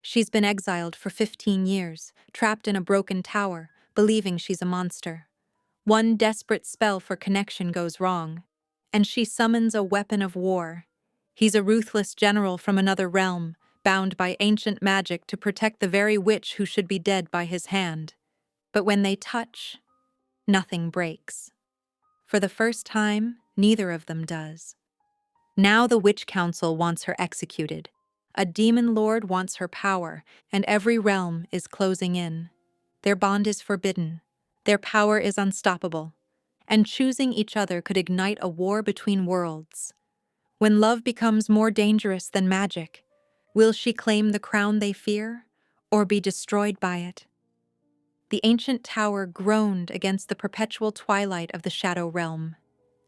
She's been exiled for 15 years, trapped in a broken tower, believing she's a monster. One desperate spell for connection goes wrong, and she summons a weapon of war. He's a ruthless general from another realm, bound by ancient magic to protect the very witch who should be dead by his hand. But when they touch, nothing breaks. For the first time, neither of them does. Now the Witch Council wants her executed. A demon lord wants her power, and every realm is closing in. Their bond is forbidden. Their power is unstoppable. And choosing each other could ignite a war between worlds. When love becomes more dangerous than magic, will she claim the crown they fear, or be destroyed by it? The ancient tower groaned against the perpetual twilight of the Shadow Realm.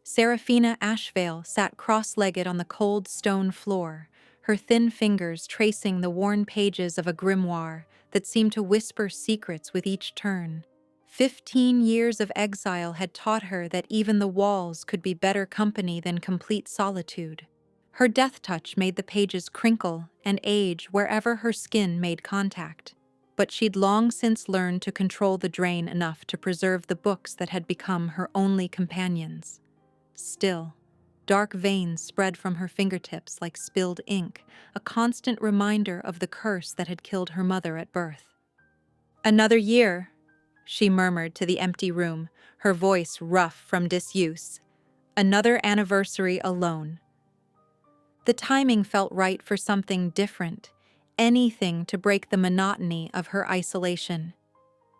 Seraphina Ashvale sat cross-legged on the cold stone floor, her thin fingers tracing the worn pages of a grimoire that seemed to whisper secrets with each turn. 15 years of exile had taught her that even the walls could be better company than complete solitude. Her death touch made the pages crinkle and age wherever her skin made contact. But she'd long since learned to control the drain enough to preserve the books that had become her only companions. Still, dark veins spread from her fingertips like spilled ink, a constant reminder of the curse that had killed her mother at birth. "Another year," she murmured to the empty room, her voice rough from disuse. "Another anniversary alone." The timing felt right for something different, anything to break the monotony of her isolation.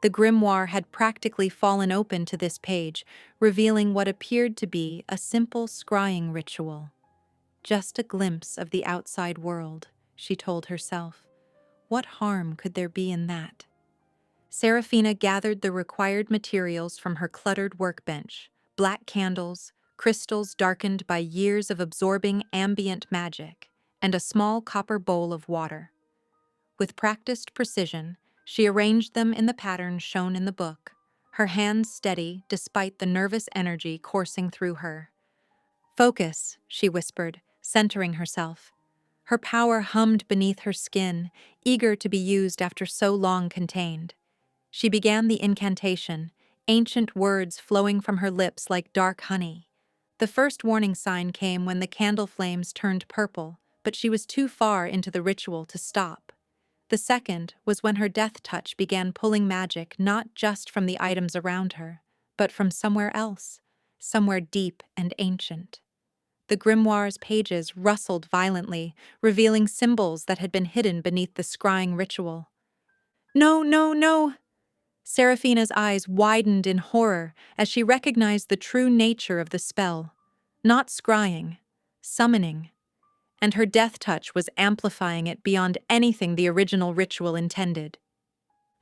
The grimoire had practically fallen open to this page, revealing what appeared to be a simple scrying ritual. Just a glimpse of the outside world, she told herself. What harm could there be in that? Seraphina gathered the required materials from her cluttered workbench: black candles, crystals darkened by years of absorbing ambient magic, and a small copper bowl of water. With practiced precision, she arranged them in the pattern shown in the book, her hands steady despite the nervous energy coursing through her. "Focus," she whispered, centering herself. Her power hummed beneath her skin, eager to be used after so long contained. She began the incantation, ancient words flowing from her lips like dark honey. The first warning sign came when the candle flames turned purple, but she was too far into the ritual to stop. The second was when her death touch began pulling magic not just from the items around her, but from somewhere else, somewhere deep and ancient. The grimoire's pages rustled violently, revealing symbols that had been hidden beneath the scrying ritual. "No, no, no!" Seraphina's eyes widened in horror as she recognized the true nature of the spell. Not scrying, summoning. And her death touch was amplifying it beyond anything the original ritual intended.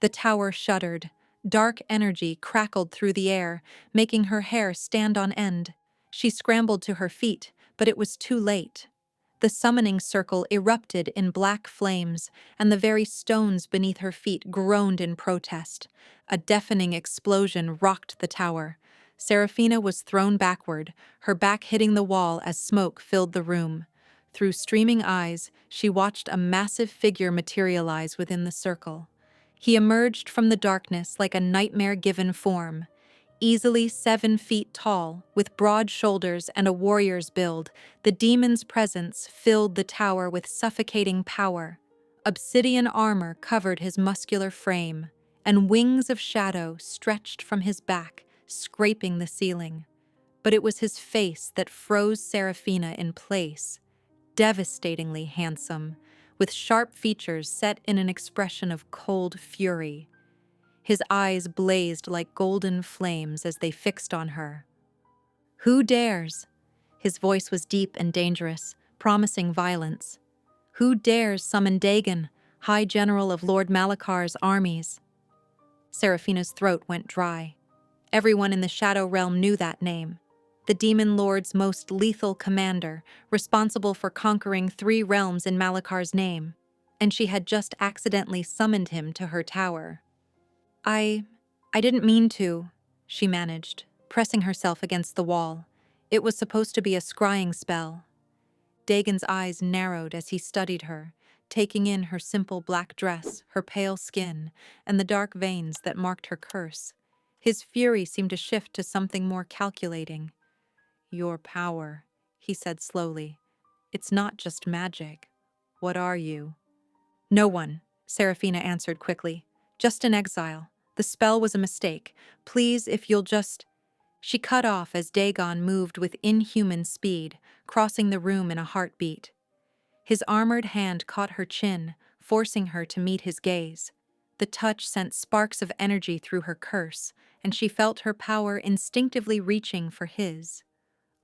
The tower shuddered. Dark energy crackled through the air, making her hair stand on end. She scrambled to her feet, but it was too late. The summoning circle erupted in black flames, and the very stones beneath her feet groaned in protest. A deafening explosion rocked the tower. Seraphina was thrown backward, her back hitting the wall as smoke filled the room. Through streaming eyes, she watched a massive figure materialize within the circle. He emerged from the darkness like a nightmare-given form. Easily 7 feet tall, with broad shoulders and a warrior's build, the demon's presence filled the tower with suffocating power. Obsidian armor covered his muscular frame, and wings of shadow stretched from his back, scraping the ceiling. But it was his face that froze Seraphina in place. Devastatingly handsome, with sharp features set in an expression of cold fury. His eyes blazed like golden flames as they fixed on her. "Who dares?" His voice was deep and dangerous, promising violence. "Who dares summon Dagon, High General of Lord Malakar's armies?" Seraphina's throat went dry. Everyone in the Shadow Realm knew that name. The Demon Lord's most lethal commander, responsible for conquering 3 realms in Malakar's name, and she had just accidentally summoned him to her tower. I didn't mean to," she managed, pressing herself against the wall. It was supposed to be a scrying spell. Dagon's eyes narrowed as he studied her, taking in her simple black dress, her pale skin, and the dark veins that marked her curse. His fury seemed to shift to something more calculating. "Your power," he said slowly. "It's not just magic. What are you?" "No one," Serafina answered quickly. "Just an exile. The spell was a mistake. Please, if you'll just—" She cut off as Dagon moved with inhuman speed, crossing the room in a heartbeat. His armored hand caught her chin, forcing her to meet his gaze. The touch sent sparks of energy through her curse, and she felt her power instinctively reaching for his,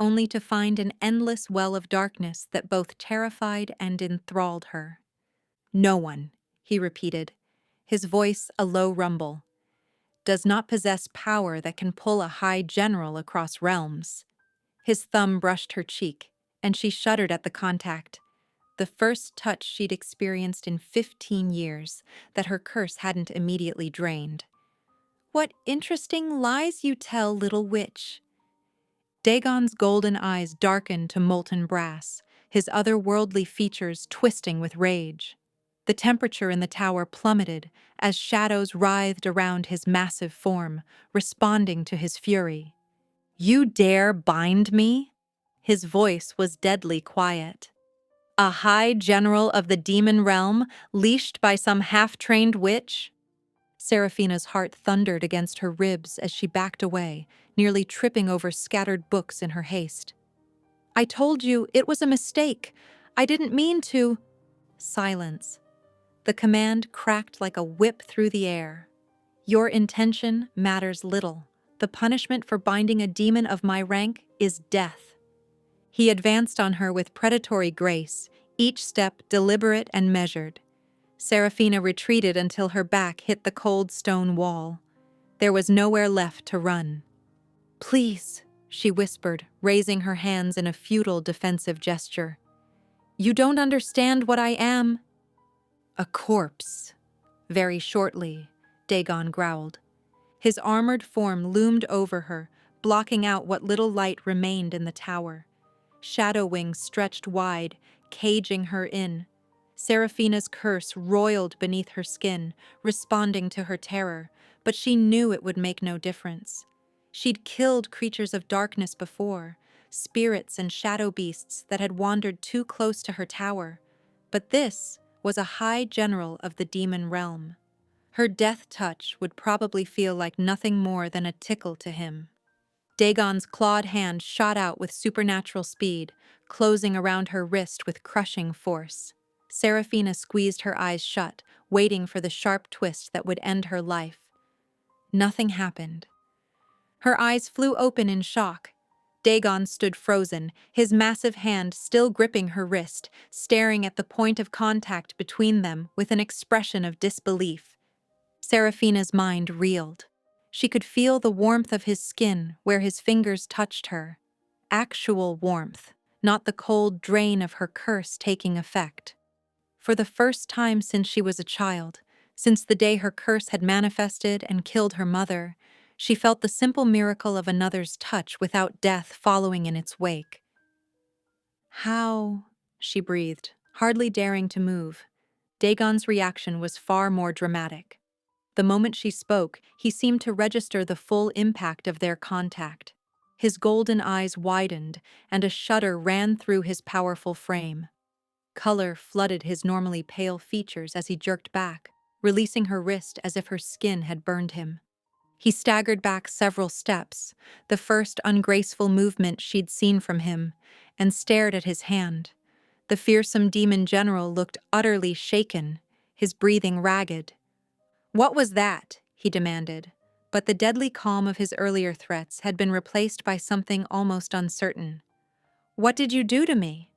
only to find an endless well of darkness that both terrified and enthralled her. "No one," he repeated, his voice a low rumble, "does not possess power that can pull a high general across realms." His thumb brushed her cheek, and she shuddered at the contact. The first touch she'd experienced in 15 years that her curse hadn't immediately drained. "What interesting lies you tell, little witch." Dagon's golden eyes darkened to molten brass, his otherworldly features twisting with rage. The temperature in the tower plummeted as shadows writhed around his massive form, responding to his fury. "You dare bind me?" His voice was deadly quiet. "A high general of the demon realm, leashed by some half-trained witch?" Serafina's heart thundered against her ribs as she backed away, nearly tripping over scattered books in her haste. "I told you it was a mistake. I didn't mean to—" Silence. The command cracked like a whip through the air. "Your intention matters little. The punishment for binding a demon of my rank is death." He advanced on her with predatory grace, each step deliberate and measured. Serafina retreated until her back hit the cold stone wall. There was nowhere left to run. "Please," she whispered, raising her hands in a futile defensive gesture. "You don't understand what I am." "A corpse." Very shortly, Dagon growled. His armored form loomed over her, blocking out what little light remained in the tower. Shadow wings stretched wide, caging her in. Serafina's curse roiled beneath her skin, responding to her terror, but she knew it would make no difference. She'd killed creatures of darkness before, spirits and shadow beasts that had wandered too close to her tower, but this was a high general of the demon realm. Her death touch would probably feel like nothing more than a tickle to him. Dagon's clawed hand shot out with supernatural speed, closing around her wrist with crushing force. Serafina squeezed her eyes shut, waiting for the sharp twist that would end her life. Nothing happened. Her eyes flew open in shock. Dagon stood frozen, his massive hand still gripping her wrist, staring at the point of contact between them with an expression of disbelief. Serafina's mind reeled. She could feel the warmth of his skin where his fingers touched her. Actual warmth, not the cold drain of her curse taking effect. For the first time since she was a child, since the day her curse had manifested and killed her mother, she felt the simple miracle of another's touch without death following in its wake. "How?" she breathed, hardly daring to move. Dagon's reaction was far more dramatic. The moment she spoke, he seemed to register the full impact of their contact. His golden eyes widened, and a shudder ran through his powerful frame. Color flooded his normally pale features as he jerked back, releasing her wrist as if her skin had burned him. He staggered back several steps, the first ungraceful movement she'd seen from him, and stared at his hand. The fearsome demon general looked utterly shaken, his breathing ragged. "What was that?" he demanded, but the deadly calm of his earlier threats had been replaced by something almost uncertain. "What did you do to me?"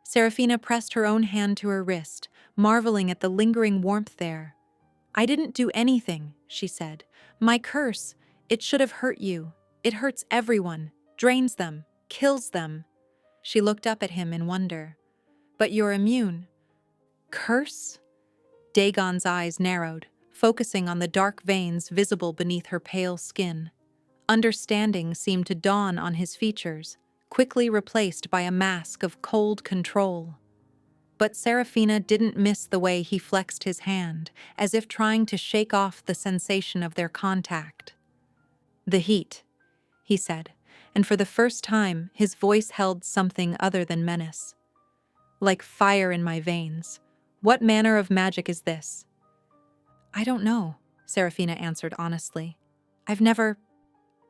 Serafina pressed her own hand to her wrist, marveling at the lingering warmth there. "I didn't do anything," she said. "My curse, it should have hurt you. It hurts everyone, drains them, kills them." She looked up at him in wonder. "But you're immune." "Curse?" Dagon's eyes narrowed, focusing on the dark veins visible beneath her pale skin. Understanding seemed to dawn on his features, quickly replaced by a mask of cold control. But Serafina didn't miss the way he flexed his hand, as if trying to shake off the sensation of their contact. "The heat," he said, and for the first time his voice held something other than menace. "Like fire in my veins. What manner of magic is this?" "I don't know," Serafina answered honestly.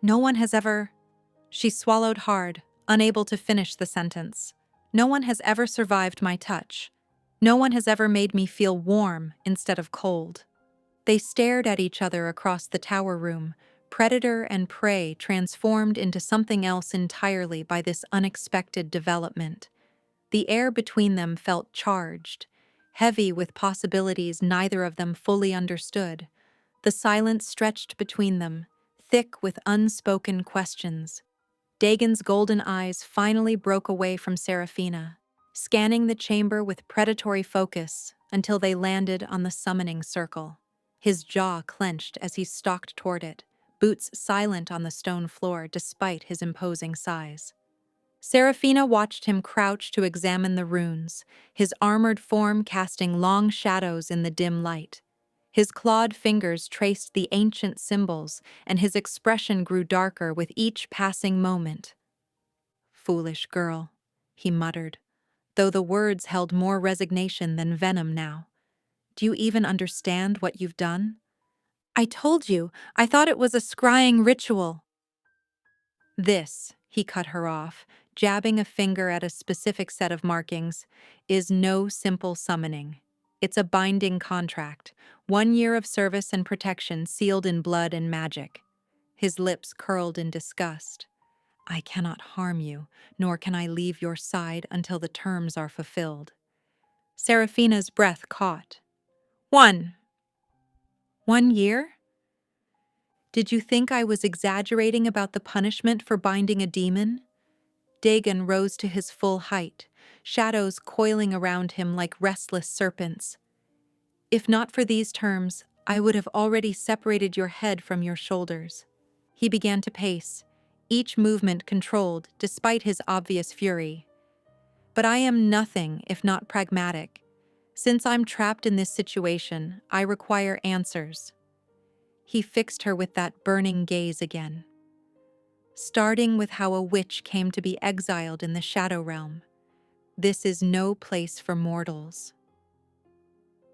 No one has ever." She swallowed hard, unable to finish the sentence. "No one has ever survived my touch. No one has ever made me feel warm instead of cold." They stared at each other across the tower room, predator and prey transformed into something else entirely by this unexpected development. The air between them felt charged, heavy with possibilities neither of them fully understood. The silence stretched between them, thick with unspoken questions. Dagon's golden eyes finally broke away from Serafina, scanning the chamber with predatory focus until they landed on the summoning circle. His jaw clenched as he stalked toward it, boots silent on the stone floor despite his imposing size. Serafina watched him crouch to examine the runes, his armored form casting long shadows in the dim light. His clawed fingers traced the ancient symbols, and his expression grew darker with each passing moment. "Foolish girl," he muttered, though the words held more resignation than venom now. "Do you even understand what you've done?" "I told you, I thought it was a scrying ritual." "This," he cut her off, jabbing a finger at a specific set of markings, "is no simple summoning. It's a binding contract, 1 year of service and protection sealed in blood and magic." His lips curled in disgust. "I cannot harm you, nor can I leave your side until the terms are fulfilled." Serafina's breath caught. "1 year? Did you think I was exaggerating about the punishment for binding a demon?" Dagon rose to his full height, shadows coiling around him like restless serpents. "If not for these terms, I would have already separated your head from your shoulders." He began to pace, each movement controlled despite his obvious fury. "But I am nothing if not pragmatic. Since I'm trapped in this situation, I require answers." He fixed her with that burning gaze again. "Starting with how a witch came to be exiled in the Shadow Realm. This is no place for mortals."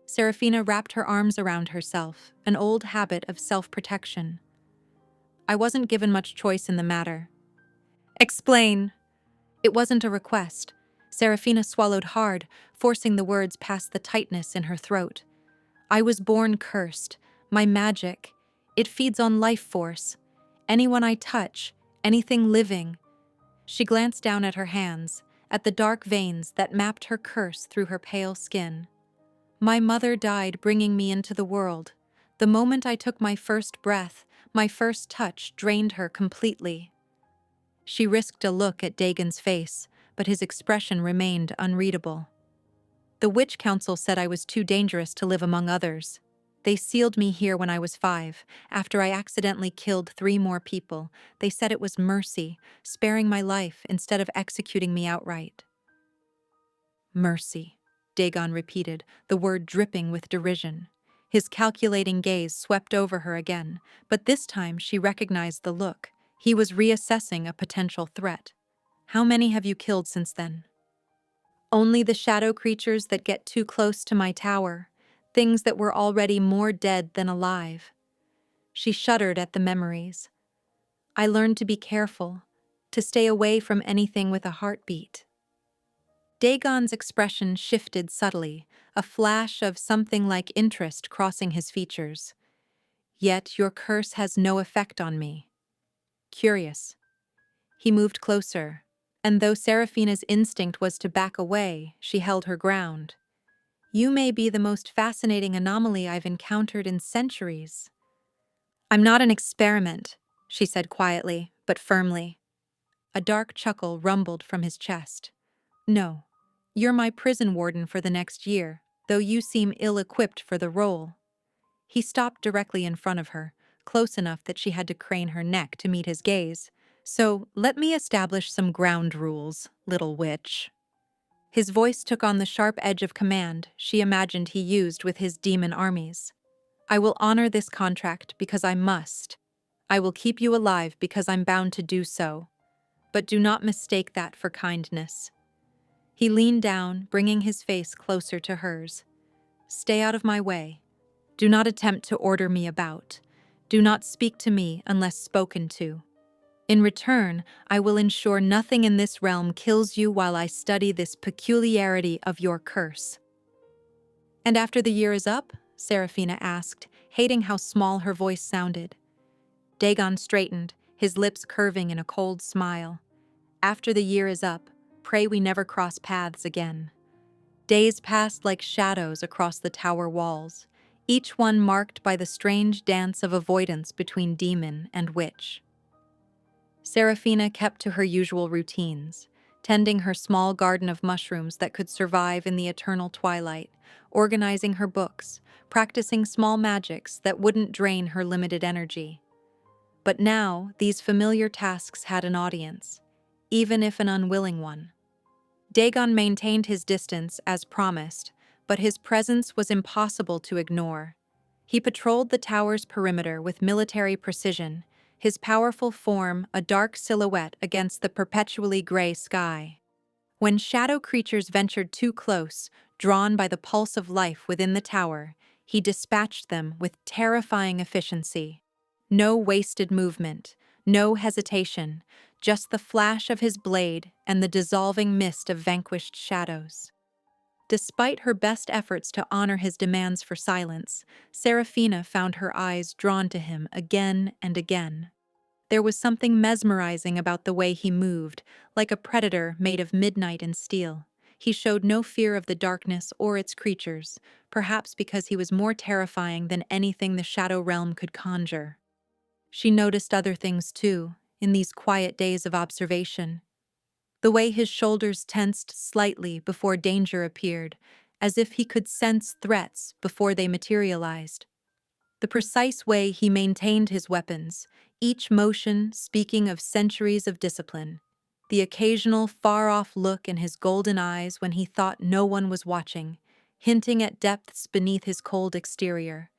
Serafina wrapped her arms around herself, an old habit of self-protection. "I wasn't given much choice in the matter." "Explain." It wasn't a request. Serafina swallowed hard, forcing the words past the tightness in her throat. "I was born cursed. My magic, it feeds on life force. Anyone I touch, anything living." She glanced down at her hands, at the dark veins that mapped her curse through her pale skin. "My mother died bringing me into the world. The moment I took my first breath, my first touch drained her completely." She risked a look at Dagon's face, but his expression remained unreadable. "The Witch Council said I was too dangerous to live among others. They sealed me here when I was 5, after I accidentally killed 3 more people. They said it was mercy, sparing my life instead of executing me outright." "Mercy," Dagon repeated, the word dripping with derision. His calculating gaze swept over her again, but this time she recognized the look. He was reassessing a potential threat. "How many have you killed since then?" "Only the shadow creatures that get too close to my tower, things that were already more dead than alive." She shuddered at the memories. "I learned to be careful, to stay away from anything with a heartbeat." Dagon's expression shifted subtly, a flash of something like interest crossing his features. "Yet your curse has no effect on me." Curious. He moved closer, and though Serafina's instinct was to back away, she held her ground. "You may be the most fascinating anomaly I've encountered in centuries." "I'm not an experiment," she said quietly, but firmly. A dark chuckle rumbled from his chest. "No, you're my prison warden for the next year, though you seem ill-equipped for the role." He stopped directly in front of her, close enough that she had to crane her neck to meet his gaze. "So, let me establish some ground rules, little witch." His voice took on the sharp edge of command she imagined he used with his demon armies. I will honor this contract because I must. I will keep you alive because I'm bound to do so. But do not mistake that for kindness. He leaned down, bringing his face closer to hers. Stay out of my way. Do not attempt to order me about. Do not speak to me unless spoken to. In return, I will ensure nothing in this realm kills you while I study this peculiarity of your curse. And after the year is up? Seraphina asked, hating how small her voice sounded. Dagon straightened, his lips curving in a cold smile. After the year is up, pray we never cross paths again. Days passed like shadows across the tower walls, each one marked by the strange dance of avoidance between demon and witch. Seraphina kept to her usual routines, tending her small garden of mushrooms that could survive in the eternal twilight, organizing her books, practicing small magics that wouldn't drain her limited energy. But now, these familiar tasks had an audience, even if an unwilling one. Dagon maintained his distance as promised, but his presence was impossible to ignore. He patrolled the tower's perimeter with military precision, his powerful form a dark silhouette against the perpetually gray sky. When shadow creatures ventured too close, drawn by the pulse of life within the tower, he dispatched them with terrifying efficiency. No wasted movement, no hesitation, just the flash of his blade and the dissolving mist of vanquished shadows. Despite her best efforts to honor his demands for silence, Seraphina found her eyes drawn to him again and again. There was something mesmerizing about the way he moved, like a predator made of midnight and steel. He showed no fear of the darkness or its creatures, perhaps because he was more terrifying than anything the Shadow Realm could conjure. She noticed other things too, in these quiet days of observation. The way his shoulders tensed slightly before danger appeared, as if he could sense threats before they materialized. The precise way he maintained his weapons, each motion speaking of centuries of discipline. The occasional far-off look in his golden eyes when he thought no one was watching, hinting at depths beneath his cold exterior.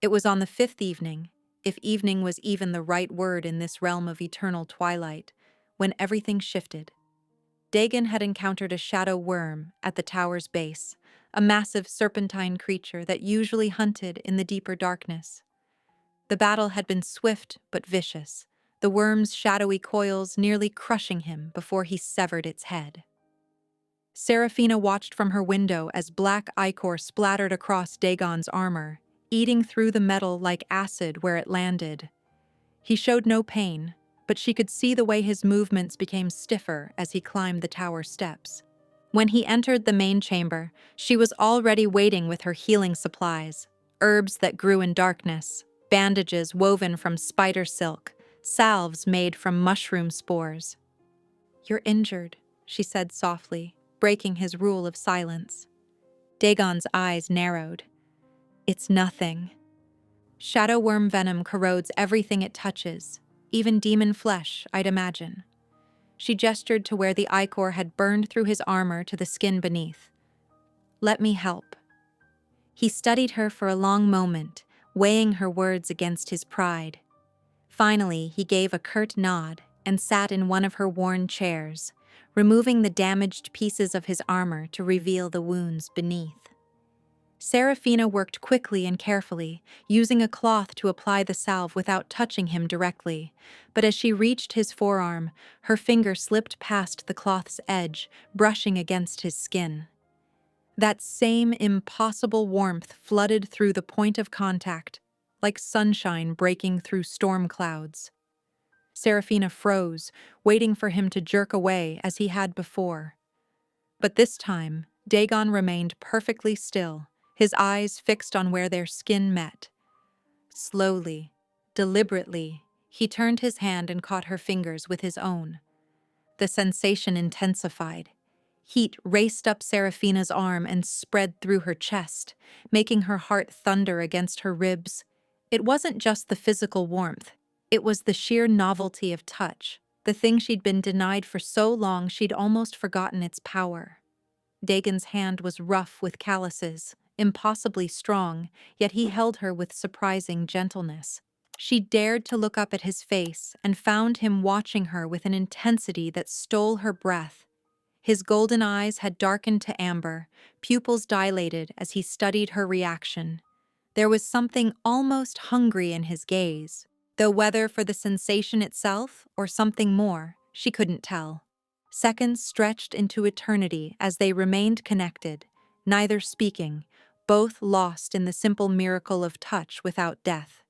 It was on the fifth evening, if evening was even the right word in this realm of eternal twilight, when everything shifted. Dagon had encountered a shadow worm at the tower's base, a massive serpentine creature that usually hunted in the deeper darkness. The battle had been swift but vicious, the worm's shadowy coils nearly crushing him before he severed its head. Seraphina watched from her window as black ichor splattered across Dagon's armor, eating through the metal like acid where it landed. He showed no pain, but she could see the way his movements became stiffer as he climbed the tower steps. When he entered the main chamber, she was already waiting with her healing supplies, herbs that grew in darkness, bandages woven from spider silk, salves made from mushroom spores. "You're injured," she said softly, breaking his rule of silence. Dagon's eyes narrowed. "It's nothing." Shadow worm venom corrodes everything it touches, even demon flesh, I'd imagine. She gestured to where the ichor had burned through his armor to the skin beneath. "Let me help." He studied her for a long moment, weighing her words against his pride. Finally, he gave a curt nod and sat in one of her worn chairs, removing the damaged pieces of his armor to reveal the wounds beneath. Seraphina worked quickly and carefully, using a cloth to apply the salve without touching him directly, but as she reached his forearm, her finger slipped past the cloth's edge, brushing against his skin. That same impossible warmth flooded through the point of contact, like sunshine breaking through storm clouds. Seraphina froze, waiting for him to jerk away as he had before. But this time, Dagon remained perfectly still, his eyes fixed on where their skin met. Slowly, deliberately, he turned his hand and caught her fingers with his own. The sensation intensified. Heat raced up Seraphina's arm and spread through her chest, making her heart thunder against her ribs. It wasn't just the physical warmth. It was the sheer novelty of touch, the thing she'd been denied for so long she'd almost forgotten its power. Dagon's hand was rough with calluses, impossibly strong, yet he held her with surprising gentleness. She dared to look up at his face and found him watching her with an intensity that stole her breath. His golden eyes had darkened to amber, pupils dilated as he studied her reaction. There was something almost hungry in his gaze, though whether for the sensation itself or something more, she couldn't tell. Seconds stretched into eternity as they remained connected, neither speaking, both lost in the simple miracle of touch without death.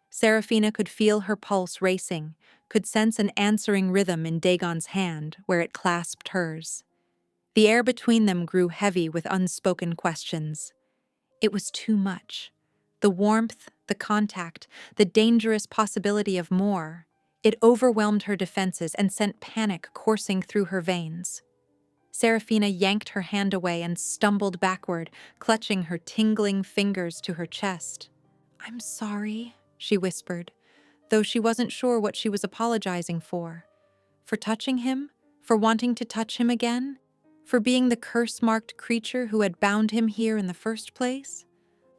Serafina could feel her pulse racing, could sense an answering rhythm in Dagon's hand where it clasped hers. The air between them grew heavy with unspoken questions. It was too much. The warmth, the contact, the dangerous possibility of more. It overwhelmed her defenses and sent panic coursing through her veins. Serafina yanked her hand away and stumbled backward, clutching her tingling fingers to her chest. "I'm sorry," she whispered, though she wasn't sure what she was apologizing for. For touching him? For wanting to touch him again? For being the curse-marked creature who had bound him here in the first place?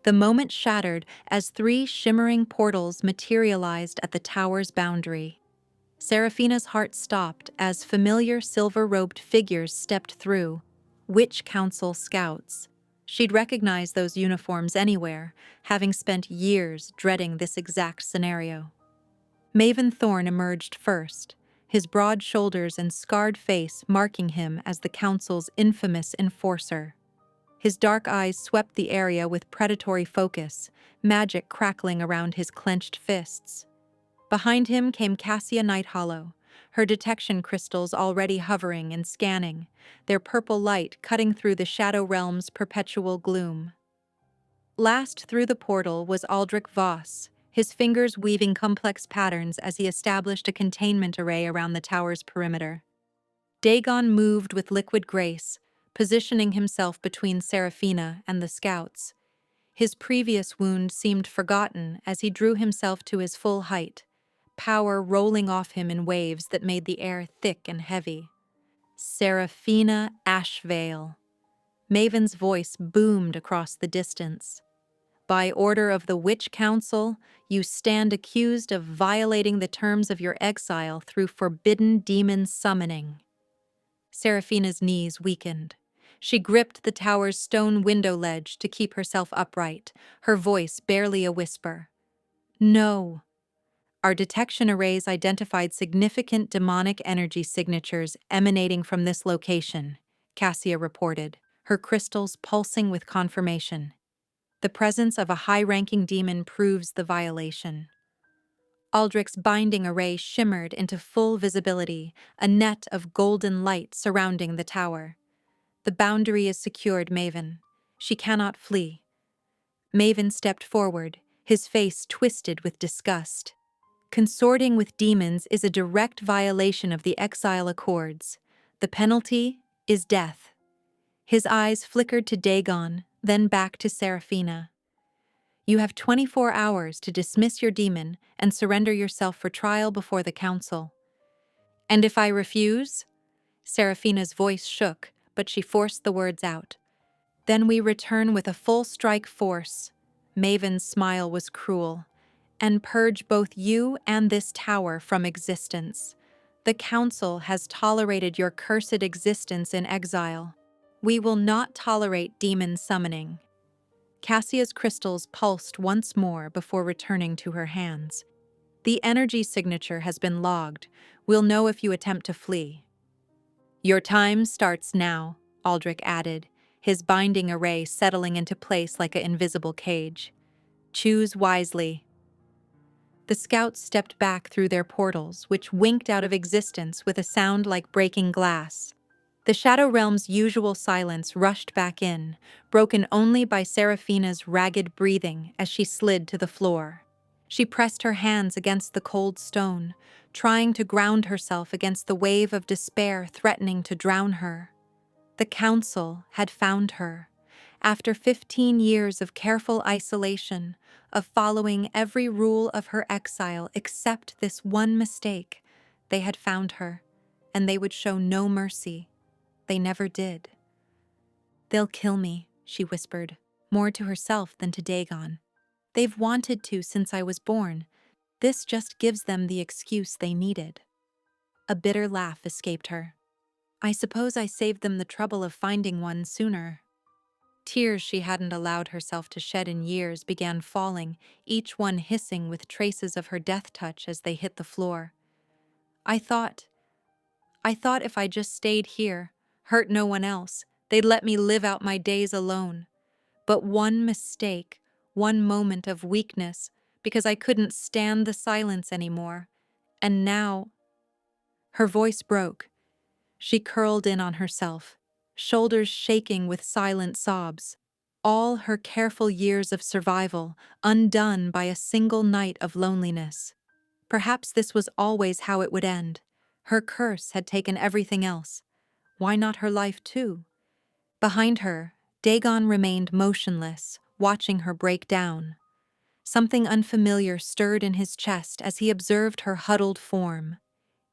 The moment shattered as three shimmering portals materialized at the tower's boundary. Serafina's heart stopped as familiar silver-robed figures stepped through, witch council scouts. She'd recognize those uniforms anywhere, having spent years dreading this exact scenario. Maven Thorn emerged first, his broad shoulders and scarred face marking him as the council's infamous enforcer. His dark eyes swept the area with predatory focus, magic crackling around his clenched fists. Behind him came Cassia Nighthollow, her detection crystals already hovering and scanning, their purple light cutting through the Shadow Realm's perpetual gloom. Last through the portal was Aldrich Voss, his fingers weaving complex patterns as he established a containment array around the tower's perimeter. Dagon moved with liquid grace, positioning himself between Serafina and the scouts. His previous wound seemed forgotten as he drew himself to his full height, power rolling off him in waves that made the air thick and heavy. Serafina Ashvale. Maven's voice boomed across the distance. By order of the Witch Council, you stand accused of violating the terms of your exile through forbidden demon summoning. Serafina's knees weakened. She gripped the tower's stone window ledge to keep herself upright, her voice barely a whisper. "No." Our detection arrays identified significant demonic energy signatures emanating from this location, Cassia reported, her crystals pulsing with confirmation. The presence of a high-ranking demon proves the violation. Aldrich's binding array shimmered into full visibility, a net of golden light surrounding the tower. "The boundary is secured, Maven. She cannot flee." Maven stepped forward, his face twisted with disgust. Consorting with demons is a direct violation of the Exile Accords. The penalty is death. His eyes flickered to Dagon, then back to Serafina. "You have 24 hours to dismiss your demon and surrender yourself for trial before the council." "And if I refuse?" Serafina's voice shook, but she forced the words out. "Then we return with a full strike force." Maven's smile was cruel. "And purge both you and this tower from existence. The council has tolerated your cursed existence in exile. We will not tolerate demon summoning." Cassia's crystals pulsed once more before returning to her hands. "The energy signature has been logged. We'll know if you attempt to flee." "Your time starts now," Aldrich added, his binding array settling into place like an invisible cage. "Choose wisely." The scouts stepped back through their portals, which winked out of existence with a sound like breaking glass. The Shadow Realm's usual silence rushed back in, broken only by Serafina's ragged breathing as she slid to the floor. She pressed her hands against the cold stone, trying to ground herself against the wave of despair threatening to drown her. The council had found her. After 15 years of careful isolation, of following every rule of her exile except this one mistake, they had found her, and they would show no mercy. They never did. "They'll kill me," she whispered, more to herself than to Dagon. "They've wanted to since I was born. This just gives them the excuse they needed." A bitter laugh escaped her. "I suppose I saved them the trouble of finding one sooner." Tears she hadn't allowed herself to shed in years began falling, each one hissing with traces of her death touch as they hit the floor. I thought if I just stayed here, hurt no one else, they'd let me live out my days alone. But one mistake, one moment of weakness, because I couldn't stand the silence anymore. And now..." Her voice broke. She curled in on herself, shoulders shaking with silent sobs. All her careful years of survival undone by a single night of loneliness. Perhaps this was always how it would end. Her curse had taken everything else. Why not her life too? Behind her, Dagon remained motionless, watching her break down. Something unfamiliar stirred in his chest as he observed her huddled form.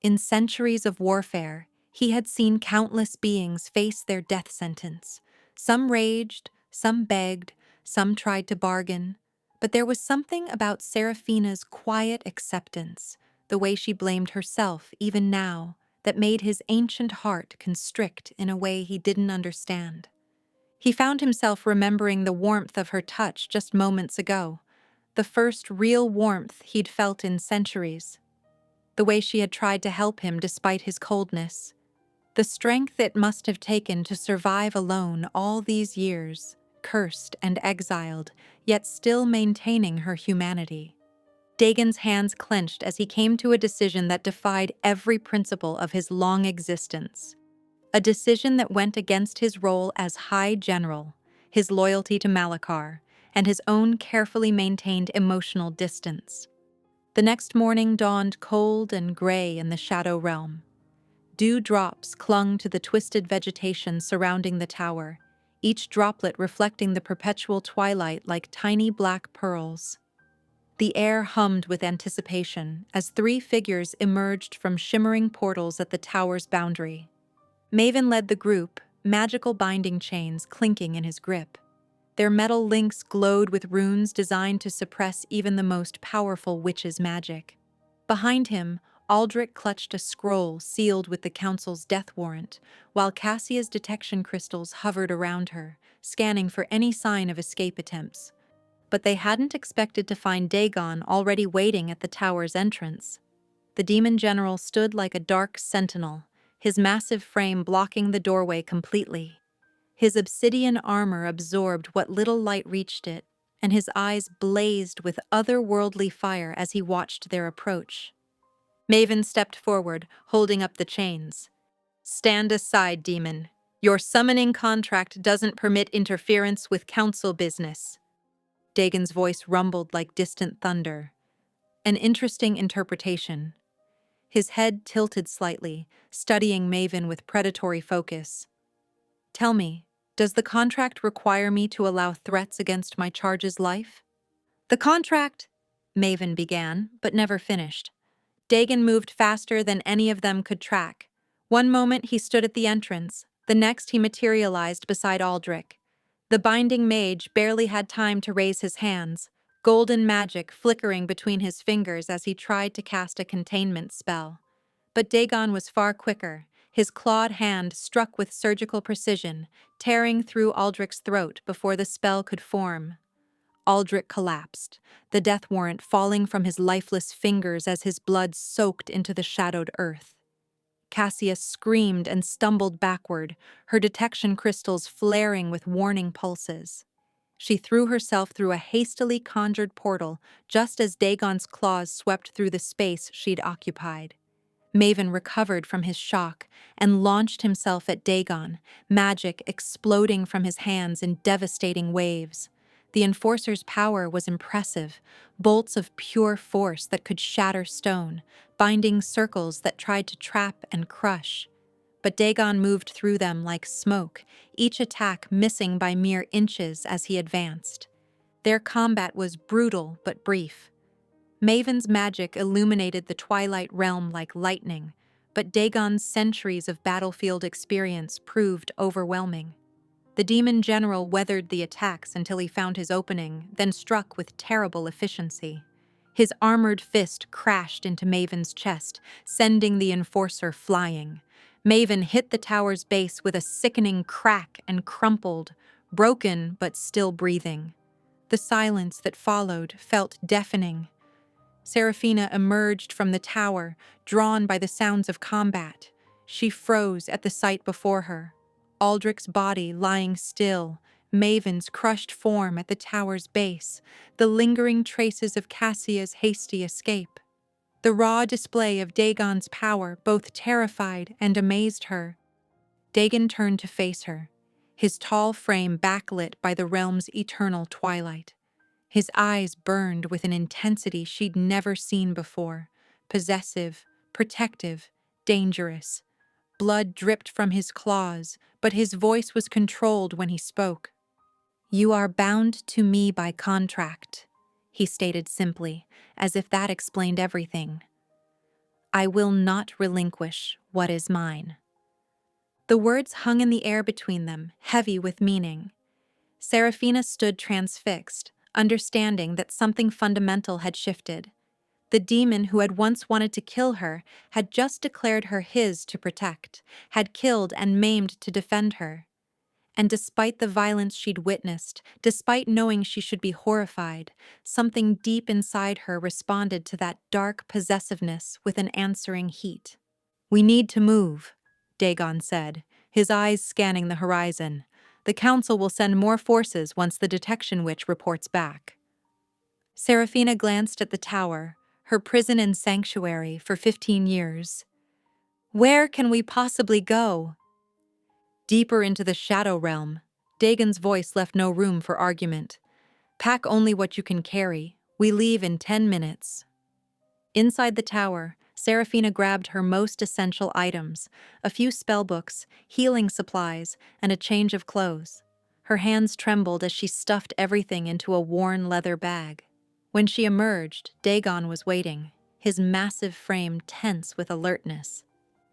In centuries of warfare, he had seen countless beings face their death sentence. Some raged, some begged, some tried to bargain. But there was something about Seraphina's quiet acceptance, the way she blamed herself even now, that made his ancient heart constrict in a way he didn't understand. He found himself remembering the warmth of her touch just moments ago, the first real warmth he'd felt in centuries. The way she had tried to help him despite his coldness. The strength it must have taken to survive alone all these years, cursed and exiled, yet still maintaining her humanity. Dagon's hands clenched as he came to a decision that defied every principle of his long existence. A decision that went against his role as High General, his loyalty to Malachar, and his own carefully maintained emotional distance. The next morning dawned cold and gray in the Shadow Realm. Dewdrops clung to the twisted vegetation surrounding the tower, each droplet reflecting the perpetual twilight like tiny black pearls. The air hummed with anticipation as 3 figures emerged from shimmering portals at the tower's boundary. Maven led the group, magical binding chains clinking in his grip. Their metal links glowed with runes designed to suppress even the most powerful witch's magic. Behind him, Aldrich clutched a scroll sealed with the Council's death warrant, while Cassia's detection crystals hovered around her, scanning for any sign of escape attempts. But they hadn't expected to find Dagon already waiting at the tower's entrance. The demon general stood like a dark sentinel, his massive frame blocking the doorway completely. His obsidian armor absorbed what little light reached it, and his eyes blazed with otherworldly fire as he watched their approach. Maven stepped forward, holding up the chains. "Stand aside, demon. Your summoning contract doesn't permit interference with council business." Dagon's voice rumbled like distant thunder. An interesting interpretation. His head tilted slightly, studying Maven with predatory focus. "Tell me, does the contract require me to allow threats against my charge's life?" "The contract," Maven began, but never finished. Dagon moved faster than any of them could track. One moment he stood at the entrance, the next he materialized beside Aldrich. The binding mage barely had time to raise his hands, golden magic flickering between his fingers as he tried to cast a containment spell. But Dagon was far quicker. His clawed hand struck with surgical precision, tearing through Aldrich's throat before the spell could form. Aldrich collapsed, the death warrant falling from his lifeless fingers as his blood soaked into the shadowed earth. Cassia screamed and stumbled backward, her detection crystals flaring with warning pulses. She threw herself through a hastily conjured portal just as Dagon's claws swept through the space she'd occupied. Maven recovered from his shock and launched himself at Dagon, magic exploding from his hands in devastating waves. The Enforcer's power was impressive, bolts of pure force that could shatter stone, binding circles that tried to trap and crush. But Dagon moved through them like smoke, each attack missing by mere inches as he advanced. Their combat was brutal but brief. Maven's magic illuminated the Twilight Realm like lightning, but Dagon's centuries of battlefield experience proved overwhelming. The demon general weathered the attacks until he found his opening, then struck with terrible efficiency. His armored fist crashed into Maven's chest, sending the enforcer flying. Maven hit the tower's base with a sickening crack and crumpled, broken but still breathing. The silence that followed felt deafening. Seraphina emerged from the tower, drawn by the sounds of combat. She froze at the sight before her. Aldrich's body lying still, Maven's crushed form at the tower's base, the lingering traces of Cassia's hasty escape. The raw display of Dagon's power both terrified and amazed her. Dagon turned to face her, his tall frame backlit by the realm's eternal twilight. His eyes burned with an intensity she'd never seen before, possessive, protective, dangerous. Blood dripped from his claws, but his voice was controlled when he spoke. "You are bound to me by contract," he stated simply, as if that explained everything. "I will not relinquish what is mine." The words hung in the air between them, heavy with meaning. Seraphina stood transfixed, understanding that something fundamental had shifted. The demon who had once wanted to kill her had just declared her his to protect, had killed and maimed to defend her. And despite the violence she'd witnessed, despite knowing she should be horrified, something deep inside her responded to that dark possessiveness with an answering heat. "We need to move," Dagon said, his eyes scanning the horizon. "The Council will send more forces once the detection witch reports back." Seraphina glanced at the tower, her prison and sanctuary for 15 years. "Where can we possibly go?" "Deeper into the Shadow Realm." Dagon's voice left no room for argument. "Pack only what you can carry. We leave in 10 minutes. Inside the tower, Seraphina grabbed her most essential items, a few spellbooks, healing supplies, and a change of clothes. Her hands trembled as she stuffed everything into a worn leather bag. When she emerged, Dagon was waiting, his massive frame tense with alertness.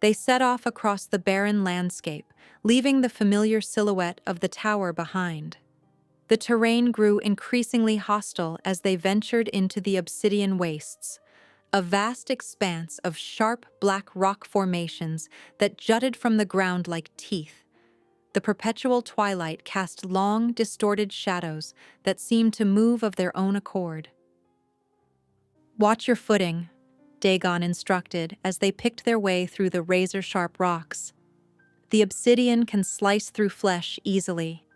They set off across the barren landscape, leaving the familiar silhouette of the tower behind. The terrain grew increasingly hostile as they ventured into the obsidian wastes, a vast expanse of sharp black rock formations that jutted from the ground like teeth. The perpetual twilight cast long, distorted shadows that seemed to move of their own accord. "Watch your footing," Dagon instructed as they picked their way through the razor-sharp rocks. "The obsidian can slice through flesh easily."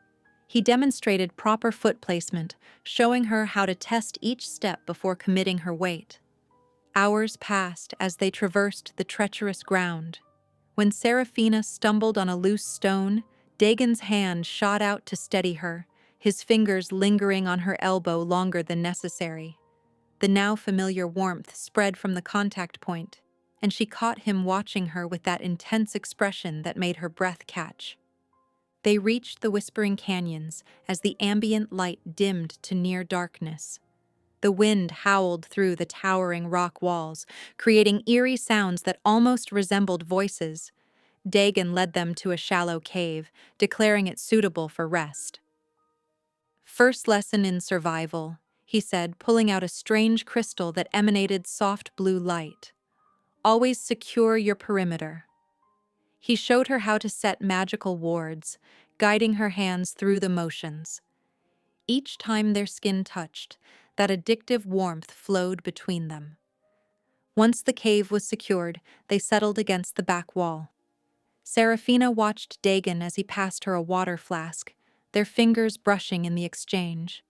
He demonstrated proper foot placement, showing her how to test each step before committing her weight. Hours passed as they traversed the treacherous ground. When Seraphina stumbled on a loose stone, Dagon's hand shot out to steady her, his fingers lingering on her elbow longer than necessary. The now familiar warmth spread from the contact point, and she caught him watching her with that intense expression that made her breath catch. They reached the whispering canyons as the ambient light dimmed to near darkness. The wind howled through the towering rock walls, creating eerie sounds that almost resembled voices. Dagon led them to a shallow cave, declaring it suitable for rest. "First lesson in survival," he said, pulling out a strange crystal that emanated soft blue light. "Always secure your perimeter." He showed her how to set magical wards, guiding her hands through the motions. Each time their skin touched, that addictive warmth flowed between them. Once the cave was secured, they settled against the back wall. Seraphina watched Dagon as he passed her a water flask, their fingers brushing in the exchange.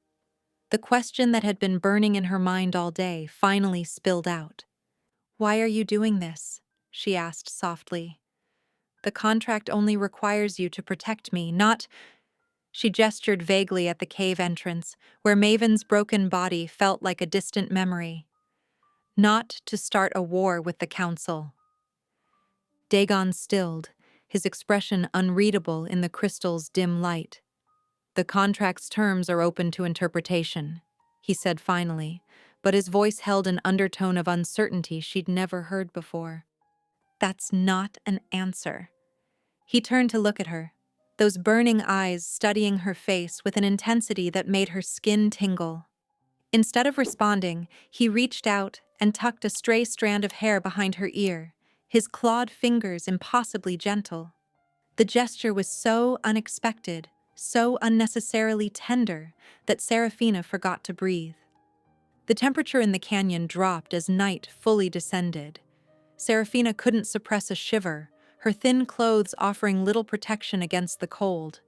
The question that had been burning in her mind all day finally spilled out. "Why are you doing this?" she asked softly. "The contract only requires you to protect me, not—" She gestured vaguely at the cave entrance, where Maven's broken body felt like a distant memory. "Not to start a war with the Council." Dagon stilled, his expression unreadable in the crystal's dim light. "The contract's terms are open to interpretation," he said finally, but his voice held an undertone of uncertainty she'd never heard before. "That's not an answer." He turned to look at her. those burning eyes studying her face with an intensity that made her skin tingle. Instead of responding, he reached out and tucked a stray strand of hair behind her ear, his clawed fingers impossibly gentle. The gesture was so unexpected, so unnecessarily tender, that Serafina forgot to breathe. The temperature in the canyon dropped as night fully descended. Serafina couldn't suppress a shiver, her thin clothes offering little protection against the cold.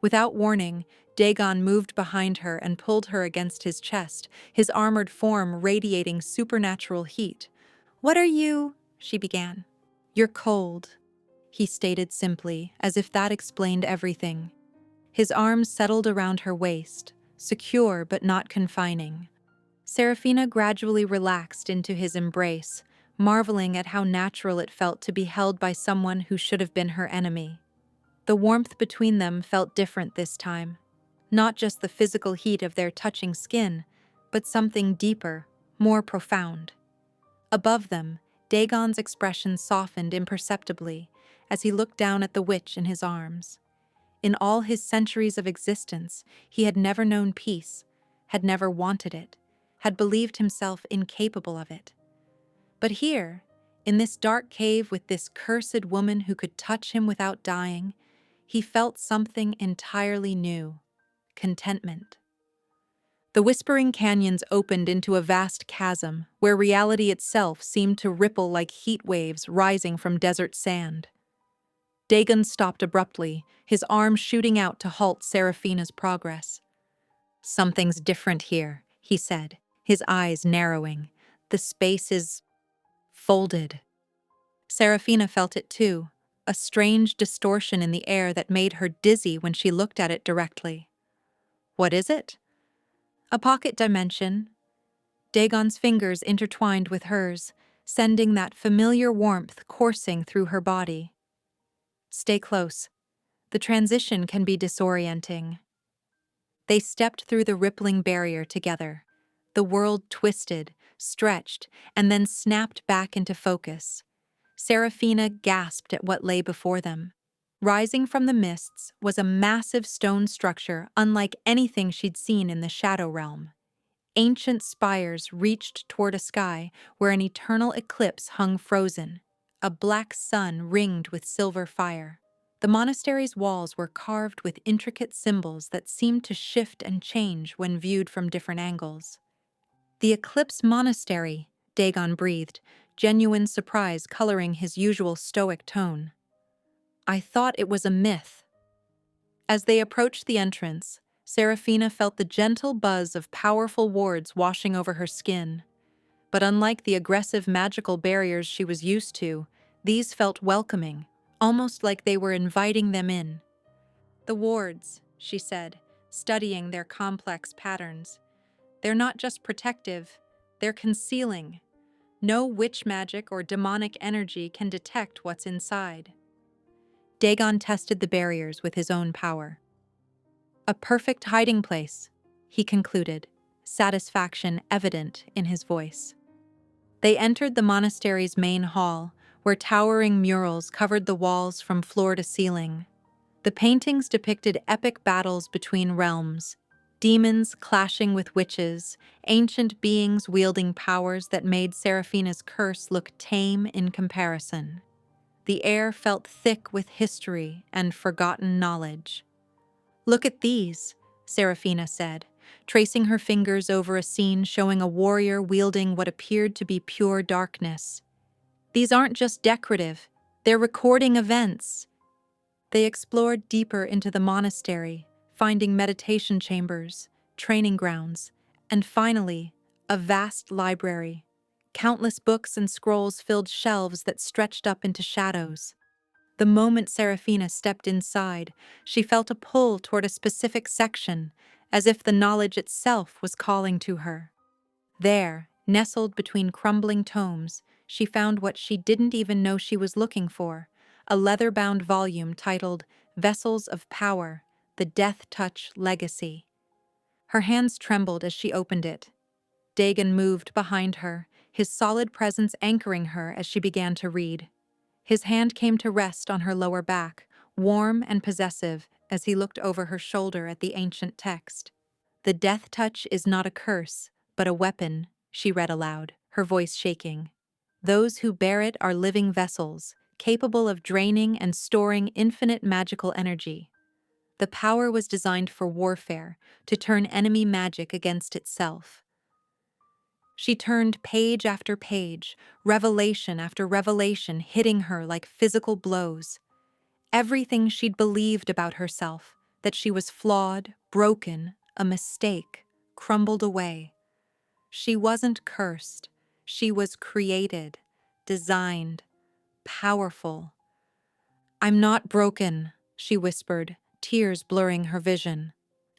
Without warning, Dagon moved behind her and pulled her against his chest, his armored form radiating supernatural heat. "What are you?" she began. "You're cold," he stated simply, as if that explained everything. His arms settled around her waist, secure but not confining. Serafina gradually relaxed into his embrace, marveling at how natural it felt to be held by someone who should have been her enemy. The warmth between them felt different this time. Not just the physical heat of their touching skin, but something deeper, more profound. Above them, Dagon's expression softened imperceptibly as he looked down at the witch in his arms. In all his centuries of existence, he had never known peace, had never wanted it, had believed himself incapable of it. But here, in this dark cave with this cursed woman who could touch him without dying, he felt something entirely new: contentment. The whispering canyons opened into a vast chasm where reality itself seemed to ripple like heat waves rising from desert sand. Dagon stopped abruptly, his arm shooting out to halt Serafina's progress. "Something's different here," he said, his eyes narrowing. "The space is folded." Serafina felt it too, a strange distortion in the air that made her dizzy when she looked at it directly. "What is it?" "A pocket dimension." Dagon's fingers intertwined with hers, sending that familiar warmth coursing through her body. "Stay close. The transition can be disorienting." They stepped through the rippling barrier together. The world twisted, stretched, and then snapped back into focus. Serafina gasped at what lay before them. Rising from the mists was a massive stone structure unlike anything she'd seen in the Shadow Realm. Ancient spires reached toward a sky where an eternal eclipse hung frozen, a black sun ringed with silver fire. The monastery's walls were carved with intricate symbols that seemed to shift and change when viewed from different angles. "The Eclipse Monastery," Dagon breathed, genuine surprise coloring his usual stoic tone. "I thought it was a myth." As they approached the entrance, Serafina felt the gentle buzz of powerful wards washing over her skin. But unlike the aggressive magical barriers she was used to, these felt welcoming, almost like they were inviting them in. "The wards," she said, studying their complex patterns. "They're not just protective, they're concealing. No witch magic or demonic energy can detect what's inside." Dagon tested the barriers with his own power. "A perfect hiding place," he concluded, satisfaction evident in his voice. They entered the monastery's main hall, where towering murals covered the walls from floor to ceiling. The paintings depicted epic battles between realms, demons clashing with witches, ancient beings wielding powers that made Serafina's curse look tame in comparison. The air felt thick with history and forgotten knowledge. "Look at these," Serafina said, tracing her fingers over a scene showing a warrior wielding what appeared to be pure darkness. "These aren't just decorative, they're recording events." They explored deeper into the monastery, finding meditation chambers, training grounds, and finally, a vast library. Countless books and scrolls filled shelves that stretched up into shadows. The moment Serafina stepped inside, she felt a pull toward a specific section, as if the knowledge itself was calling to her. There, nestled between crumbling tomes, she found what she didn't even know she was looking for: a leather-bound volume titled "Vessels of Power: The Death Touch Legacy." Her hands trembled as she opened it. Dagon moved behind her, his solid presence anchoring her as she began to read. His hand came to rest on her lower back, warm and possessive, as he looked over her shoulder at the ancient text. "The death touch is not a curse, but a weapon," she read aloud, her voice shaking. "Those who bear it are living vessels, capable of draining and storing infinite magical energy. The power was designed for warfare, to turn enemy magic against itself." She turned page after page, revelation after revelation hitting her like physical blows. Everything she'd believed about herself, that she was flawed, broken, a mistake, crumbled away. She wasn't cursed. She was created, designed, powerful. "I'm not broken," she whispered, tears blurring her vision.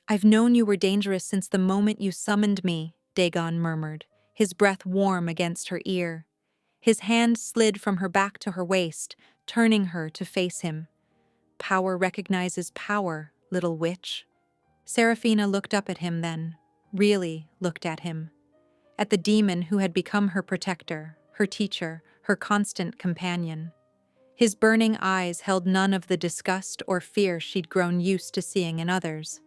"I've known you were dangerous since the moment you summoned me," Dagon murmured, his breath warm against her ear. His hand slid from her back to her waist, turning her to face him. "Power recognizes power, little witch." Seraphina looked up at him then, really looked at him. At the demon who had become her protector, her teacher, her constant companion. His burning eyes held none of the disgust or fear she'd grown used to seeing in others.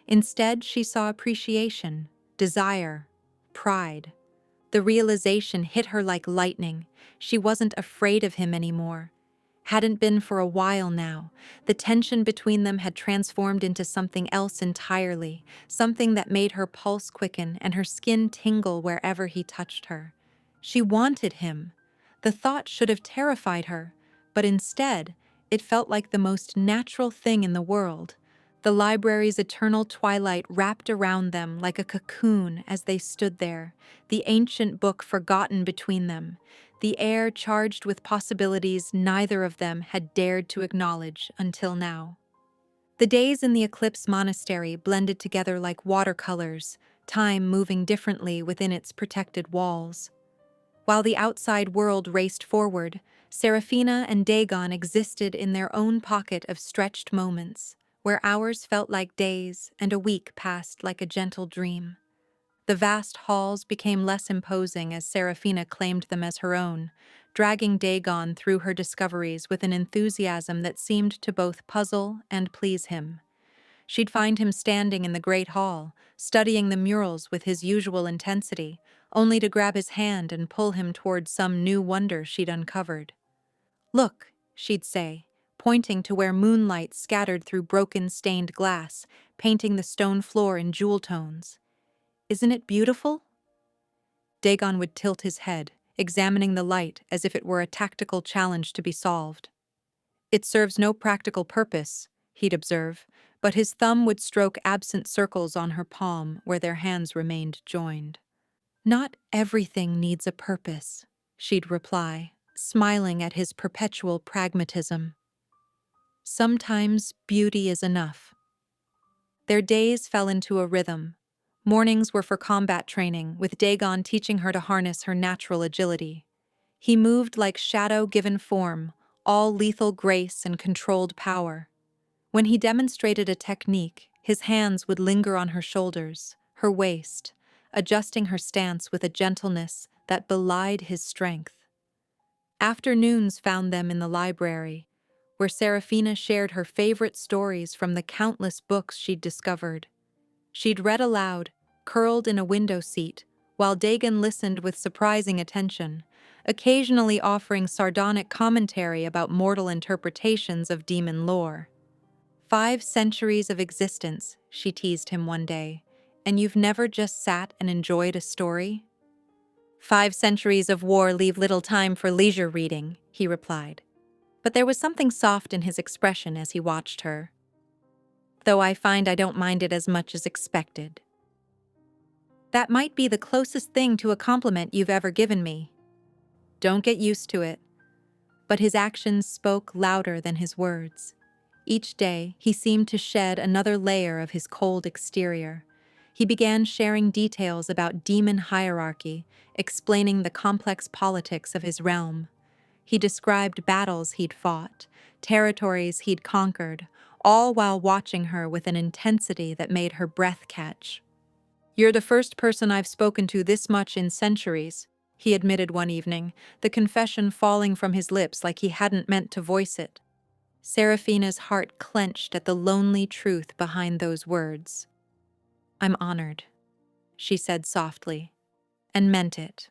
Instead, she saw appreciation, desire, pride. The realization hit her like lightning. She wasn't afraid of him anymore. Hadn't been for a while now. The tension between them had transformed into something else entirely, something that made her pulse quicken and her skin tingle wherever he touched her. She wanted him. The thought should have terrified her, but instead, it felt like the most natural thing in the world. The library's eternal twilight wrapped around them like a cocoon as they stood there, the ancient book forgotten between them, the air charged with possibilities neither of them had dared to acknowledge until now. The days in the Eclipse Monastery blended together like watercolors, time moving differently within its protected walls. While the outside world raced forward, Seraphina and Dagon existed in their own pocket of stretched moments, where hours felt like days and a week passed like a gentle dream. The vast halls became less imposing as Seraphina claimed them as her own, dragging Dagon through her discoveries with an enthusiasm that seemed to both puzzle and please him. She'd find him standing in the great hall, studying the murals with his usual intensity, only to grab his hand and pull him toward some new wonder she'd uncovered. "Look," she'd say, pointing to where moonlight scattered through broken stained glass, painting the stone floor in jewel tones. "Isn't it beautiful?" Dagon would tilt his head, examining the light as if it were a tactical challenge to be solved. "It serves no practical purpose," he'd observe, but his thumb would stroke absent circles on her palm where their hands remained joined. "Not everything needs a purpose," she'd reply, smiling at his perpetual pragmatism. "Sometimes beauty is enough." Their days fell into a rhythm. Mornings were for combat training, with Dagon teaching her to harness her natural agility. He moved like shadow given form, all lethal grace and controlled power. When he demonstrated a technique, his hands would linger on her shoulders, her waist, adjusting her stance with a gentleness that belied his strength. Afternoons found them in the library, where Seraphina shared her favorite stories from the countless books she'd discovered. She'd read aloud, curled in a window seat, while Dagon listened with surprising attention, occasionally offering sardonic commentary about mortal interpretations of demon lore. 5 centuries of existence," she teased him one day, "and you've never just sat and enjoyed a story?" "5 centuries of war leave little time for leisure reading," he replied. But there was something soft in his expression as he watched her. "Though I find I don't mind it as much as expected." "That might be the closest thing to a compliment you've ever given me." "Don't get used to it." But his actions spoke louder than his words. Each day, he seemed to shed another layer of his cold exterior. He began sharing details about demon hierarchy, explaining the complex politics of his realm. He described battles he'd fought, territories he'd conquered, all while watching her with an intensity that made her breath catch. "You're the first person I've spoken to this much in centuries," he admitted one evening, the confession falling from his lips like he hadn't meant to voice it. Seraphina's heart clenched at the lonely truth behind those words. "I'm honored," she said softly, and meant it.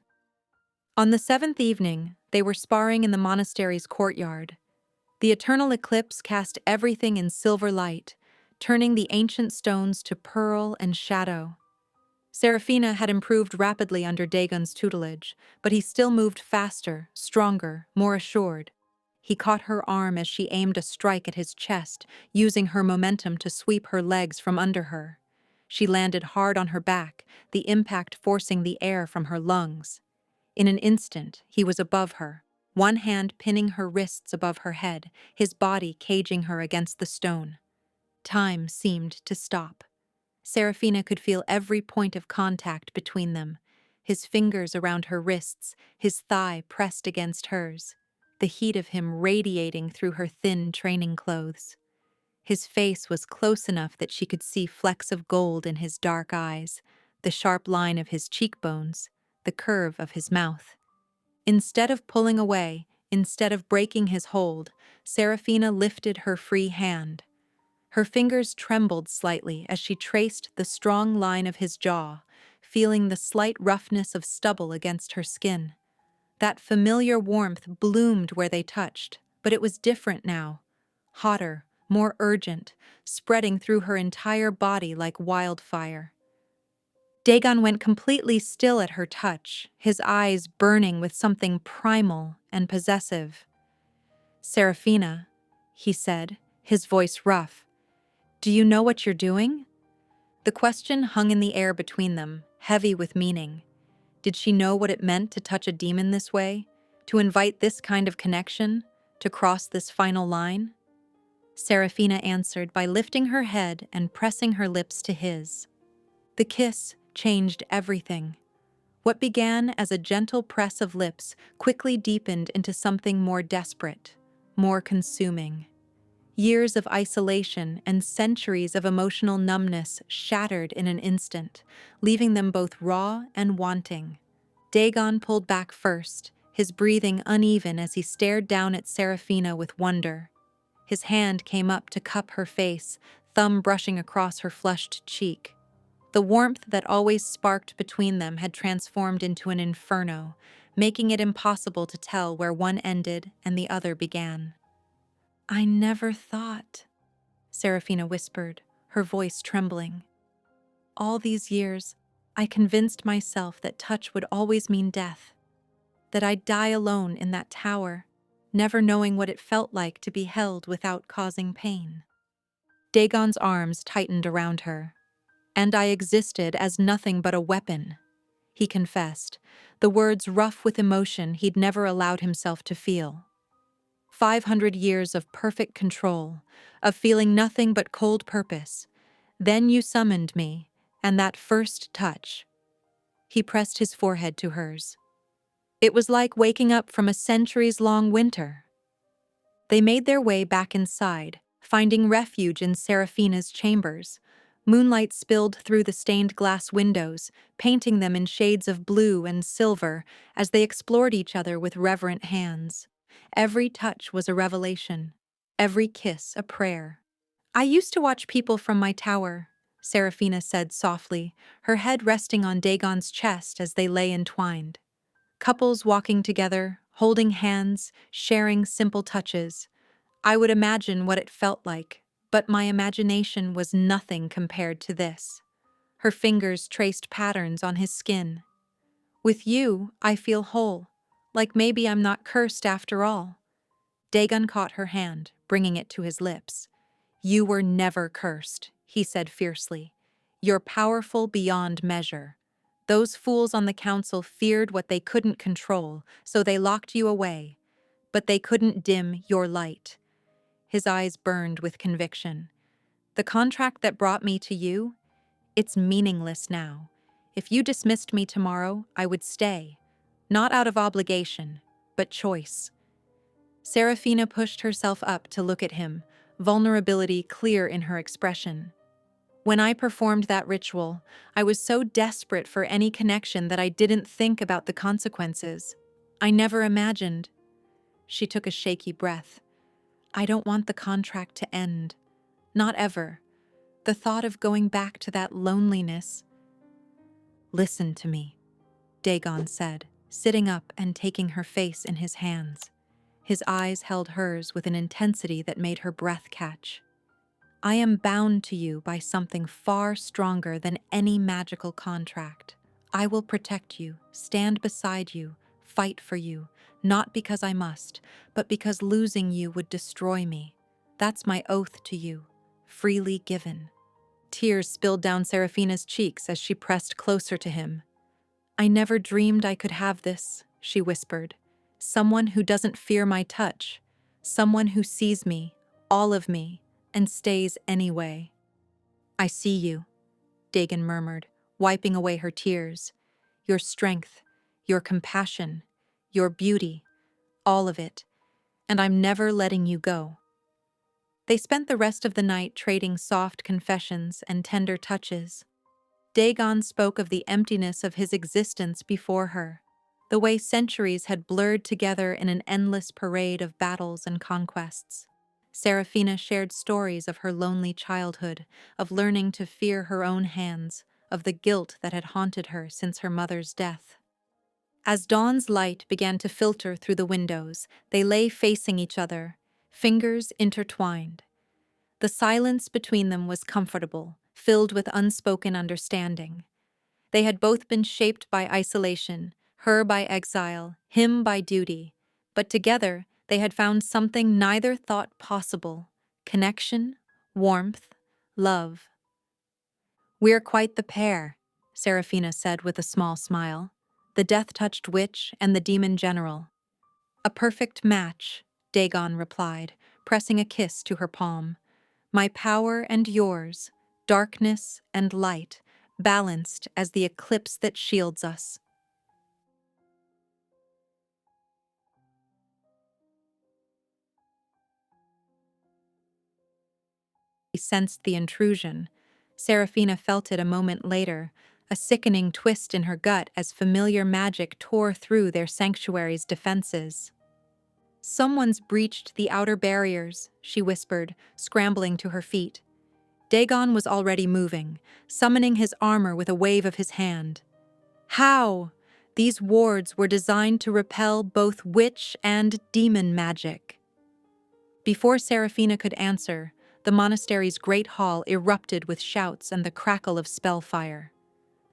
On the seventh evening, they were sparring in the monastery's courtyard. The eternal eclipse cast everything in silver light, turning the ancient stones to pearl and shadow. Seraphina had improved rapidly under Dagon's tutelage, but he still moved faster, stronger, more assured. He caught her arm as she aimed a strike at his chest, using her momentum to sweep her legs from under her. She landed hard on her back, the impact forcing the air from her lungs. In an instant, he was above her, one hand pinning her wrists above her head, his body caging her against the stone. Time seemed to stop. Seraphina could feel every point of contact between them, his fingers around her wrists, his thigh pressed against hers, the heat of him radiating through her thin training clothes. His face was close enough that she could see flecks of gold in his dark eyes, the sharp line of his cheekbones, the curve of his mouth. Instead of pulling away, instead of breaking his hold, Seraphina lifted her free hand. Her fingers trembled slightly as she traced the strong line of his jaw, feeling the slight roughness of stubble against her skin. That familiar warmth bloomed where they touched, but it was different now. Hotter, more urgent, spreading through her entire body like wildfire. Dagon went completely still at her touch, his eyes burning with something primal and possessive. "Seraphina," he said, his voice rough, "do you know what you're doing?" The question hung in the air between them, heavy with meaning. Did she know what it meant to touch a demon this way? To invite this kind of connection? To cross this final line? Seraphina answered by lifting her head and pressing her lips to his. The kiss changed everything. What began as a gentle press of lips quickly deepened into something more desperate, more consuming. Years of isolation and centuries of emotional numbness shattered in an instant, leaving them both raw and wanting. Dagon pulled back first, his breathing uneven as he stared down at Seraphina with wonder. His hand came up to cup her face, thumb brushing across her flushed cheek. The warmth that always sparked between them had transformed into an inferno, making it impossible to tell where one ended and the other began. "I never thought," Seraphina whispered, her voice trembling. "All these years, I convinced myself that touch would always mean death, that I'd die alone in that tower, never knowing what it felt like to be held without causing pain." Dagon's arms tightened around her. "And I existed as nothing but a weapon," he confessed, the words rough with emotion he'd never allowed himself to feel. 500 years of perfect control, of feeling nothing but cold purpose. Then you summoned me, and that first touch. He pressed his forehead to hers. It was like waking up from a centuries-long winter. They made their way back inside, finding refuge in Seraphina's chambers. Moonlight spilled through the stained glass windows, painting them in shades of blue and silver as they explored each other with reverent hands. Every touch was a revelation, every kiss a prayer. "I used to watch people from my tower," Seraphina said softly, her head resting on Dagon's chest as they lay entwined. Couples walking together, holding hands, sharing simple touches. I would imagine what it felt like, but my imagination was nothing compared to this. Her fingers traced patterns on his skin. "With you, I feel whole, like maybe I'm not cursed after all." Dagon caught her hand, bringing it to his lips. "You were never cursed," he said fiercely. "You're powerful beyond measure. Those fools on the council feared what they couldn't control, so they locked you away. But they couldn't dim your light." His eyes burned with conviction. "The contract that brought me to you, it's meaningless now. If you dismissed me tomorrow, I would stay. Not out of obligation, but choice." Seraphina pushed herself up to look at him, vulnerability clear in her expression. "When I performed that ritual, I was so desperate for any connection that I didn't think about the consequences. I never imagined." She took a shaky breath. I don't want the contract to end. Not ever. The thought of going back to that loneliness. Listen to me, Dagon said, sitting up and taking her face in his hands. His eyes held hers with an intensity that made her breath catch. I am bound to you by something far stronger than any magical contract. I will protect you, stand beside you, fight for you, not because I must, but because losing you would destroy me. That's my oath to you, freely given. Tears spilled down Seraphina's cheeks as she pressed closer to him. I never dreamed I could have this, she whispered. Someone who doesn't fear my touch. Someone who sees me, all of me, and stays anyway. I see you, Dagon murmured, wiping away her tears. Your strength, your compassion, your beauty, all of it. And I'm never letting you go. They spent the rest of the night trading soft confessions and tender touches. Dagon spoke of the emptiness of his existence before her, the way centuries had blurred together in an endless parade of battles and conquests. Seraphina shared stories of her lonely childhood, of learning to fear her own hands, of the guilt that had haunted her since her mother's death. As dawn's light began to filter through the windows, they lay facing each other, fingers intertwined. The silence between them was comfortable, filled with unspoken understanding. They had both been shaped by isolation, her by exile, him by duty, but together they had found something neither thought possible: connection, warmth, love. We're quite the pair, Seraphina said with a small smile. The death-touched witch and the demon general. A perfect match, Dagon replied, pressing a kiss to her palm. My power and yours, darkness and light, balanced as the eclipse that shields us. He sensed the intrusion. Seraphina felt it a moment later, a sickening twist in her gut as familiar magic tore through their sanctuary's defenses. Someone's breached the outer barriers, she whispered, scrambling to her feet. Dagon was already moving, summoning his armor with a wave of his hand. How? These wards were designed to repel both witch and demon magic. Before Seraphina could answer, the monastery's great hall erupted with shouts and the crackle of spellfire.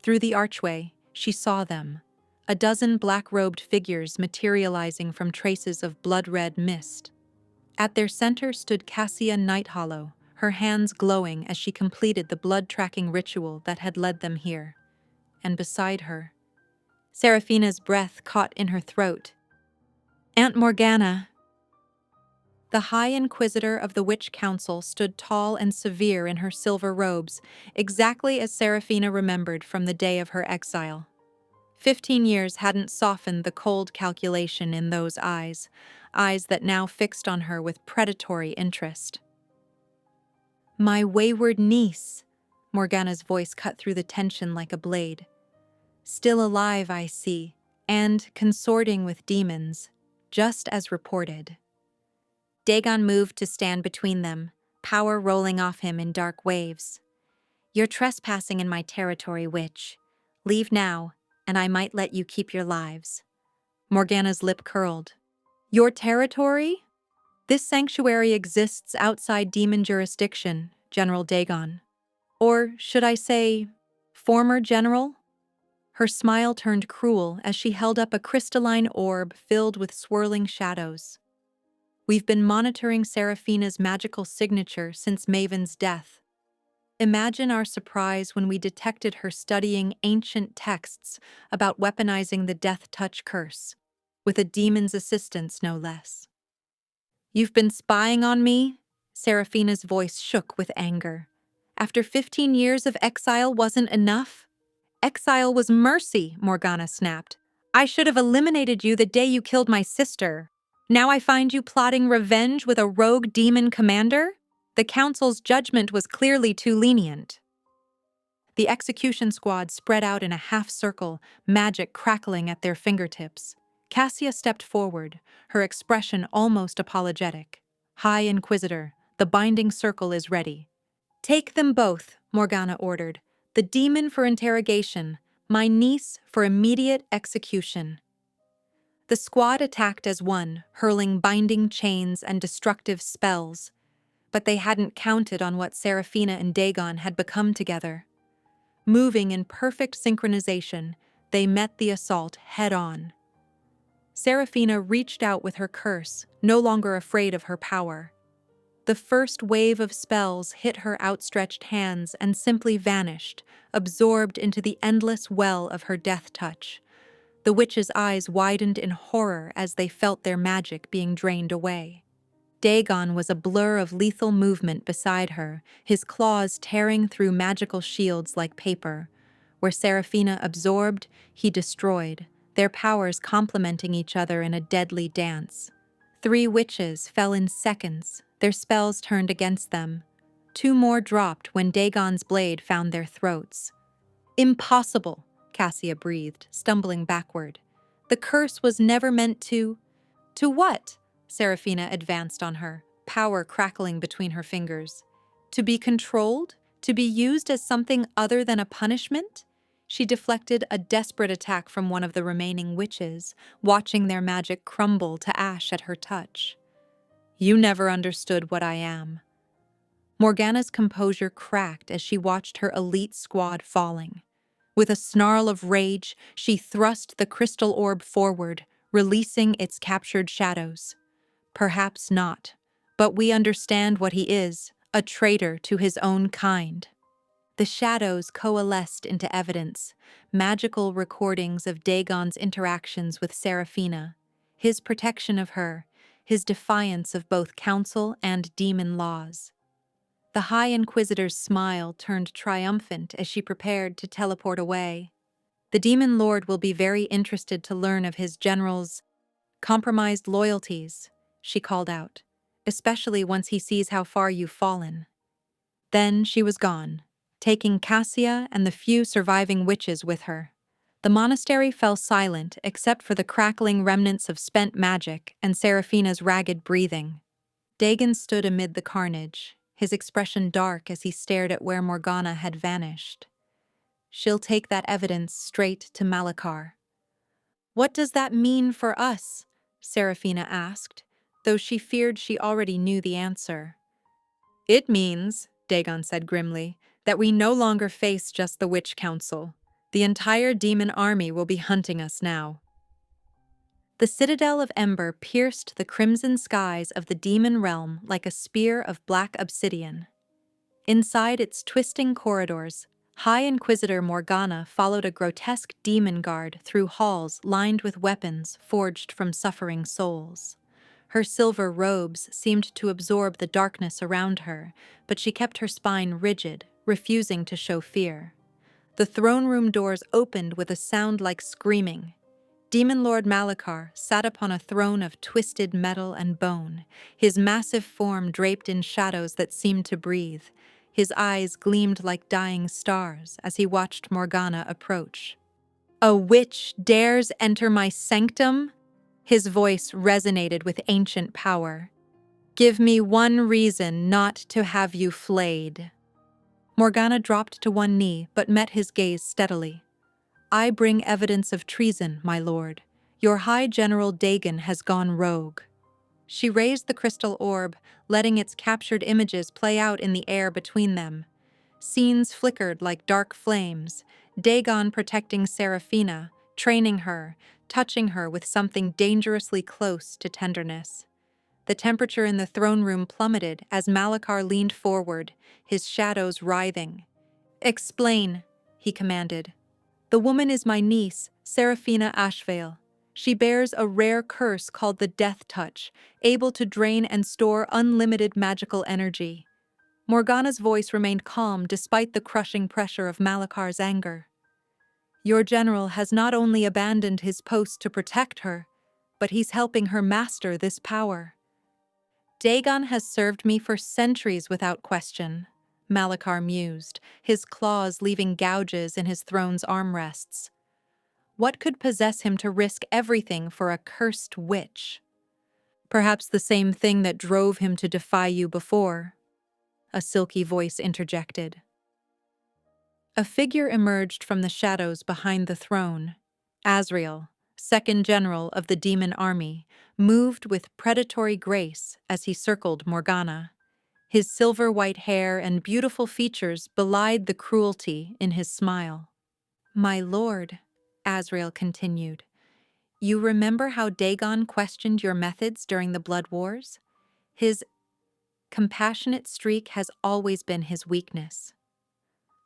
Through the archway, she saw them, a dozen black-robed figures materializing from traces of blood-red mist. At their center stood Cassia Nighthollow, her hands glowing as she completed the blood-tracking ritual that had led them here. And beside her, Seraphina's breath caught in her throat. Aunt Morgana! The High Inquisitor of the Witch Council stood tall and severe in her silver robes, exactly as Seraphina remembered from the day of her exile. 15 years hadn't softened the cold calculation in those eyes, eyes that now fixed on her with predatory interest. My wayward niece, Morgana's voice cut through the tension like a blade. Still alive, I see, and consorting with demons, just as reported. Dagon moved to stand between them, power rolling off him in dark waves. You're trespassing in my territory, witch. Leave now, and I might let you keep your lives. Morgana's lip curled. Your territory? This sanctuary exists outside demon jurisdiction, General Dagon. Or should I say, former general? Her smile turned cruel as she held up a crystalline orb filled with swirling shadows. We've been monitoring Seraphina's magical signature since Maven's death. Imagine our surprise when we detected her studying ancient texts about weaponizing the Death Touch curse, with a demon's assistance no less. You've been spying on me? Seraphina's voice shook with anger. After 15 years of exile wasn't enough? Exile was mercy, Morgana snapped. I should have eliminated you the day you killed my sister. Now I find you plotting revenge with a rogue demon commander? The council's judgment was clearly too lenient. The execution squad spread out in a half circle, magic crackling at their fingertips. Cassia stepped forward, her expression almost apologetic. High Inquisitor, the binding circle is ready. Take them both, Morgana ordered. The demon for interrogation, my niece for immediate execution. The squad attacked as one, hurling binding chains and destructive spells. But they hadn't counted on what Seraphina and Dagon had become together. Moving in perfect synchronization, they met the assault head-on. Seraphina reached out with her curse, no longer afraid of her power. The first wave of spells hit her outstretched hands and simply vanished, absorbed into the endless well of her death touch. The witch's eyes widened in horror as they felt their magic being drained away. Dagon was a blur of lethal movement beside her, his claws tearing through magical shields like paper. Where Seraphina absorbed, he destroyed, their powers complementing each other in a deadly dance. 3 witches fell in seconds, their spells turned against them. 2 more dropped when Dagon's blade found their throats. Impossible, Cassia breathed, stumbling backward. The curse was never meant to… To what? Seraphina advanced on her, power crackling between her fingers. To be controlled? To be used as something other than a punishment? She deflected a desperate attack from one of the remaining witches, watching their magic crumble to ash at her touch. You never understood what I am. Morgana's composure cracked as she watched her elite squad falling. With a snarl of rage, she thrust the crystal orb forward, releasing its captured shadows. Perhaps not, but we understand what he is, a traitor to his own kind. The shadows coalesced into evidence, magical recordings of Dagon's interactions with Seraphina, his protection of her, his defiance of both council and demon laws. The High Inquisitor's smile turned triumphant as she prepared to teleport away. The Demon Lord will be very interested to learn of his general's compromised loyalties, she called out, especially once he sees how far you've fallen. Then she was gone, taking Cassia and the few surviving witches with her. The monastery fell silent except for the crackling remnants of spent magic and Seraphina's ragged breathing. Dagon stood amid the carnage, his expression dark as he stared at where Morgana had vanished. She'll take that evidence straight to Malachar. What does that mean for us? Seraphina asked, though she feared she already knew the answer. It means, Dagon said grimly, that we no longer face just the Witch Council. The entire demon army will be hunting us now. The citadel of Ember pierced the crimson skies of the demon realm like a spear of black obsidian. Inside its twisting corridors, High Inquisitor Morgana followed a grotesque demon guard through halls lined with weapons forged from suffering souls. Her silver robes seemed to absorb the darkness around her, but she kept her spine rigid, refusing to show fear. The throne room doors opened with a sound like screaming. Demon Lord Malachar sat upon a throne of twisted metal and bone, his massive form draped in shadows that seemed to breathe. His eyes gleamed like dying stars as he watched Morgana approach. A witch dares enter my sanctum? His voice resonated with ancient power. Give me one reason not to have you flayed. Morgana dropped to one knee but met his gaze steadily. I bring evidence of treason, my lord. Your High General Dagon has gone rogue. She raised the crystal orb, letting its captured images play out in the air between them. Scenes flickered like dark flames, Dagon protecting Seraphina, training her, touching her with something dangerously close to tenderness. The temperature in the throne room plummeted as Malachar leaned forward, his shadows writhing. Explain, he commanded. The woman is my niece, Seraphina Ashvale. She bears a rare curse called the Death Touch, able to drain and store unlimited magical energy. Morgana's voice remained calm despite the crushing pressure of Malachar's anger. Your general has not only abandoned his post to protect her, but he's helping her master this power. Dagon has served me for centuries without question, Malachar mused, his claws leaving gouges in his throne's armrests. What could possess him to risk everything for a cursed witch? Perhaps the same thing that drove him to defy you before, a silky voice interjected. A figure emerged from the shadows behind the throne. Azrael, second general of the demon army, moved with predatory grace as he circled Morgana. His silver-white hair and beautiful features belied the cruelty in his smile. "My lord," Azrael continued, "you remember how Dagon questioned your methods during the Blood Wars? His compassionate streak has always been his weakness."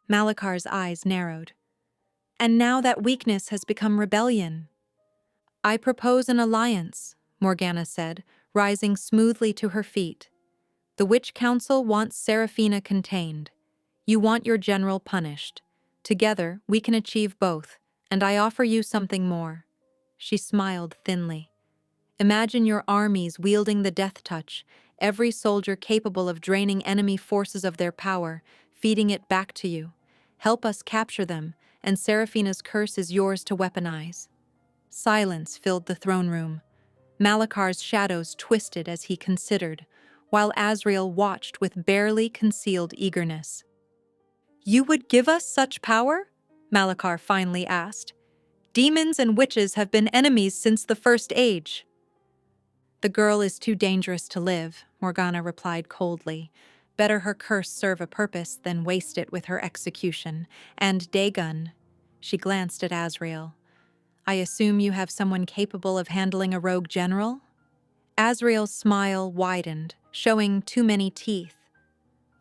Malakar's eyes narrowed. "And now that weakness has become rebellion." "I propose an alliance," Morgana said, rising smoothly to her feet. "The Witch Council wants Seraphina contained. You want your general punished. Together, we can achieve both, and I offer you something more." She smiled thinly. "Imagine your armies wielding the death touch, every soldier capable of draining enemy forces of their power, feeding it back to you. Help us capture them, and Seraphina's curse is yours to weaponize." Silence filled the throne room. Malakar's shadows twisted as he considered, while Azrael watched with barely concealed eagerness. "You would give us such power?" Malakar finally asked. "Demons and witches have been enemies since the First Age." "The girl is too dangerous to live," Morgana replied coldly. "Better her curse serve a purpose than waste it with her execution. And Dagon," she glanced at Azrael, "I assume you have someone capable of handling a rogue general?" Azrael's smile widened, showing too many teeth.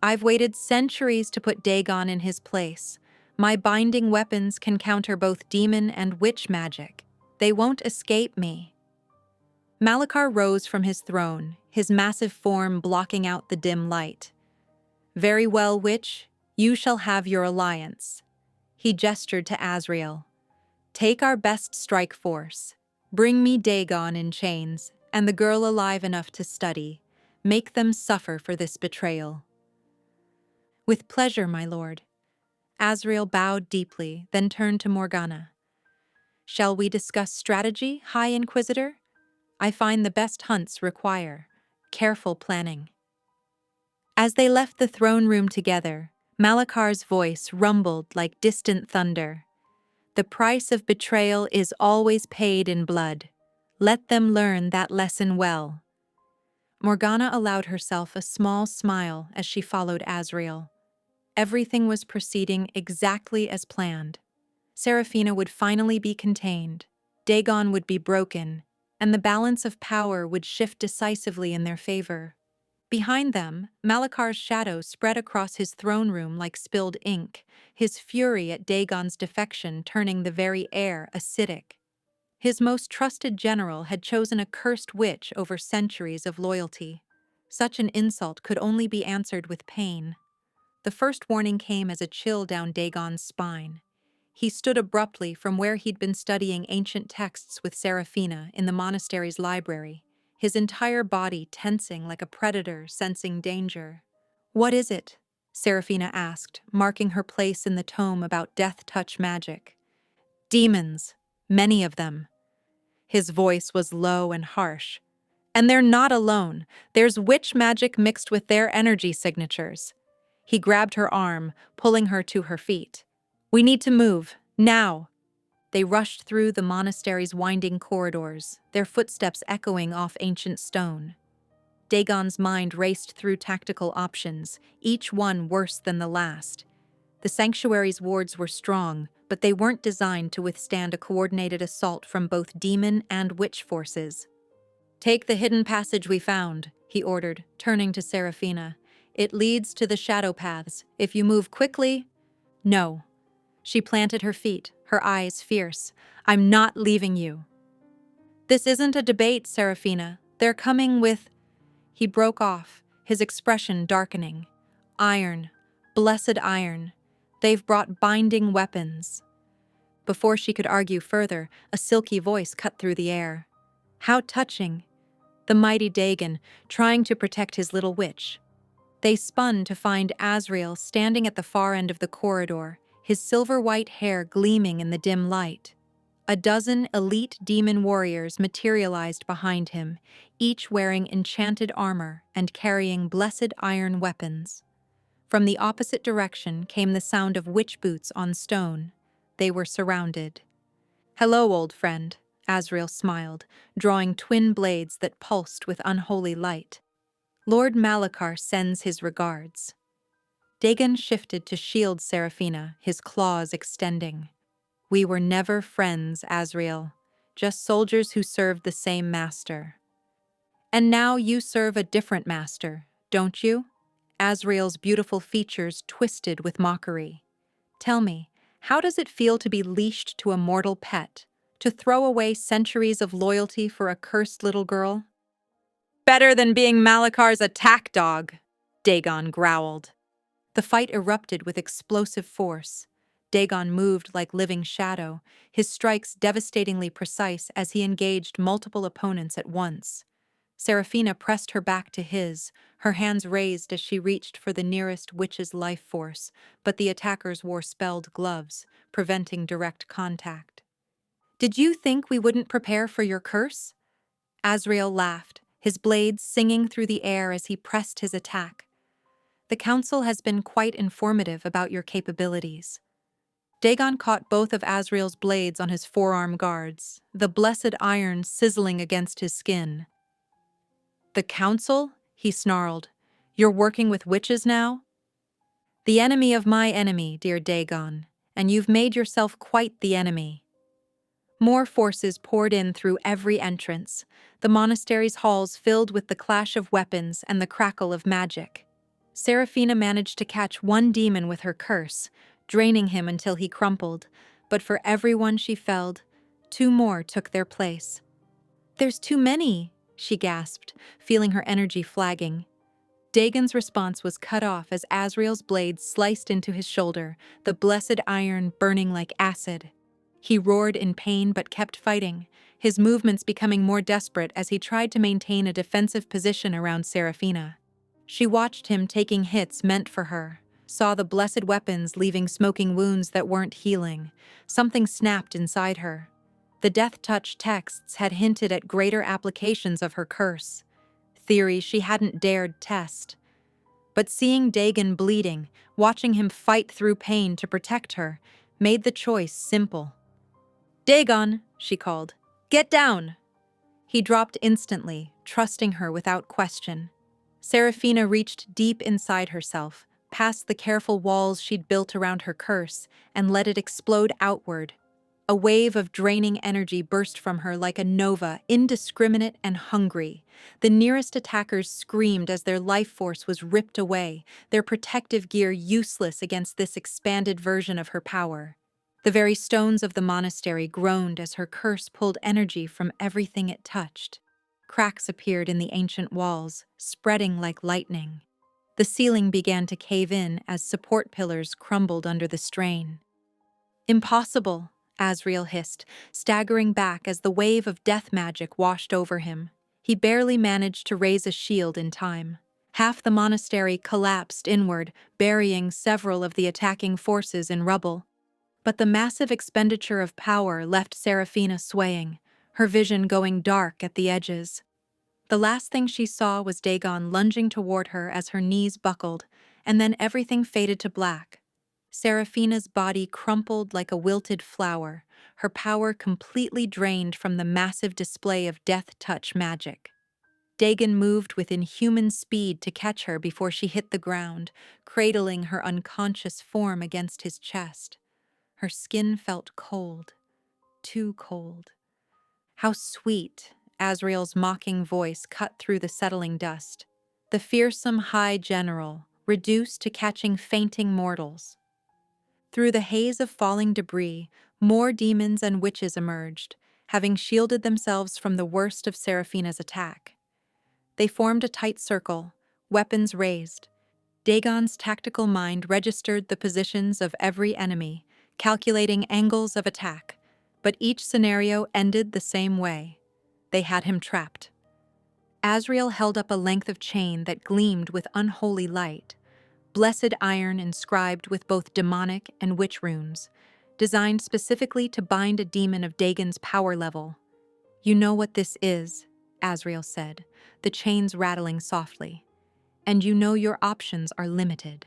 "I've waited centuries to put Dagon in his place. My binding weapons can counter both demon and witch magic. They won't escape me." Malakar rose from his throne, his massive form blocking out the dim light. "Very well, witch, you shall have your alliance." He gestured to Azrael. "Take our best strike force. Bring me Dagon in chains, and the girl alive enough to study. Make them suffer for this betrayal." "With pleasure, my lord." Azrael bowed deeply, then turned to Morgana. "Shall we discuss strategy, High Inquisitor? I find the best hunts require careful planning." As they left the throne room together, Malakar's voice rumbled like distant thunder. "The price of betrayal is always paid in blood. Let them learn that lesson well." Morgana allowed herself a small smile as she followed Azrael. Everything was proceeding exactly as planned. Seraphina would finally be contained, Dagon would be broken, and the balance of power would shift decisively in their favor. Behind them, Malakar's shadow spread across his throne room like spilled ink, his fury at Dagon's defection turning the very air acidic. His most trusted general had chosen a cursed witch over centuries of loyalty. Such an insult could only be answered with pain. The first warning came as a chill down Dagon's spine. He stood abruptly from where he'd been studying ancient texts with Seraphina in the monastery's library, his entire body tensing like a predator sensing danger. "What is it?" Seraphina asked, marking her place in the tome about death-touch magic. "Demons, many of them." His voice was low and harsh. "And they're not alone. There's witch magic mixed with their energy signatures." He grabbed her arm, pulling her to her feet. "We need to move, now." They rushed through the monastery's winding corridors, their footsteps echoing off ancient stone. Dagon's mind raced through tactical options, each one worse than the last. The sanctuary's wards were strong, but they weren't designed to withstand a coordinated assault from both demon and witch forces. "Take the hidden passage we found," he ordered, turning to Seraphina. "It leads to the shadow paths. If you move quickly—" "No." She planted her feet, her eyes fierce. "I'm not leaving you." "This isn't a debate, Seraphina. They're coming with—" He broke off, his expression darkening. "Iron. Blessed iron. They've brought binding weapons." Before she could argue further, a silky voice cut through the air. "How touching." The mighty Dagon, trying to protect his little witch. They spun to find Azrael standing at the far end of the corridor, his silver-white hair gleaming in the dim light. A dozen elite demon warriors materialized behind him, each wearing enchanted armor and carrying blessed iron weapons. From the opposite direction came the sound of witch boots on stone. They were surrounded. "Hello, old friend," Azrael smiled, drawing twin blades that pulsed with unholy light. "Lord Malachar sends his regards." Dagon shifted to shield Seraphina, his claws extending. "We were never friends, Azrael, just soldiers who served the same master." "And now you serve a different master, don't you?" Azrael's beautiful features twisted with mockery. "Tell me, how does it feel to be leashed to a mortal pet, to throw away centuries of loyalty for a cursed little girl?" "Better than being Malachar's attack dog," Dagon growled. The fight erupted with explosive force. Dagon moved like living shadow, his strikes devastatingly precise as he engaged multiple opponents at once. Seraphina pressed her back to his, her hands raised as she reached for the nearest witch's life force, but the attackers wore spelled gloves, preventing direct contact. "Did you think we wouldn't prepare for your curse?" Azrael laughed, his blades singing through the air as he pressed his attack. "The council has been quite informative about your capabilities." Dagon caught both of Azrael's blades on his forearm guards, the blessed iron sizzling against his skin. "The council?" he snarled. "You're working with witches now?" "The enemy of my enemy, dear Dagon, and you've made yourself quite the enemy." More forces poured in through every entrance, the monastery's halls filled with the clash of weapons and the crackle of magic. Seraphina managed to catch one demon with her curse, draining him until he crumpled, but for every one she felled, two more took their place. "There's too many," she gasped, feeling her energy flagging. Dagon's response was cut off as Azrael's blade sliced into his shoulder, the blessed iron burning like acid. He roared in pain but kept fighting, his movements becoming more desperate as he tried to maintain a defensive position around Seraphina. She watched him taking hits meant for her, saw the blessed weapons leaving smoking wounds that weren't healing. Something snapped inside her. The death touch texts had hinted at greater applications of her curse, theories she hadn't dared test. But seeing Dagon bleeding, watching him fight through pain to protect her, made the choice simple. "Dagon," she called, "get down!" He dropped instantly, trusting her without question. Seraphina reached deep inside herself, past the careful walls she'd built around her curse, and let it explode outward. A wave of draining energy burst from her like a nova, indiscriminate and hungry. The nearest attackers screamed as their life force was ripped away, their protective gear useless against this expanded version of her power. The very stones of the monastery groaned as her curse pulled energy from everything it touched. Cracks appeared in the ancient walls, spreading like lightning. The ceiling began to cave in as support pillars crumbled under the strain. "Impossible," Azrael hissed, staggering back as the wave of death magic washed over him. He barely managed to raise a shield in time. Half the monastery collapsed inward, burying several of the attacking forces in rubble. But the massive expenditure of power left Seraphina swaying, her vision going dark at the edges. The last thing she saw was Dagon lunging toward her as her knees buckled, and then everything faded to black. Seraphina's body crumpled like a wilted flower, her power completely drained from the massive display of death touch magic. Dagon moved with inhuman speed to catch her before she hit the ground, cradling her unconscious form against his chest. Her skin felt cold, too cold. How sweet, Azrael's mocking voice cut through the settling dust. The fearsome high general, reduced to catching fainting mortals. Through the haze of falling debris, more demons and witches emerged, having shielded themselves from the worst of Seraphina's attack. They formed a tight circle, weapons raised. Dagon's tactical mind registered the positions of every enemy, calculating angles of attack, but each scenario ended the same way. They had him trapped. Azrael held up a length of chain that gleamed with unholy light, blessed iron inscribed with both demonic and witch runes. designed specifically to bind a demon of Dagon's power level. "You know what this is," Azrael said, the chains rattling softly. "And you know your options are limited."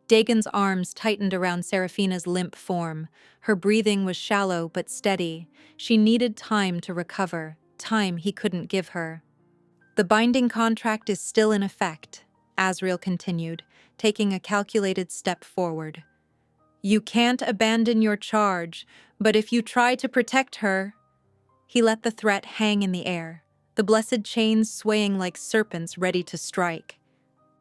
Dagon's arms tightened around Seraphina's limp form. Her breathing was shallow but steady. She needed time to recover, time he couldn't give her. "The binding contract is still in effect," Azrael continued, taking a calculated step forward. "You can't abandon your charge, but if you try to protect her—" He let the threat hang in the air, the blessed chains swaying like serpents ready to strike.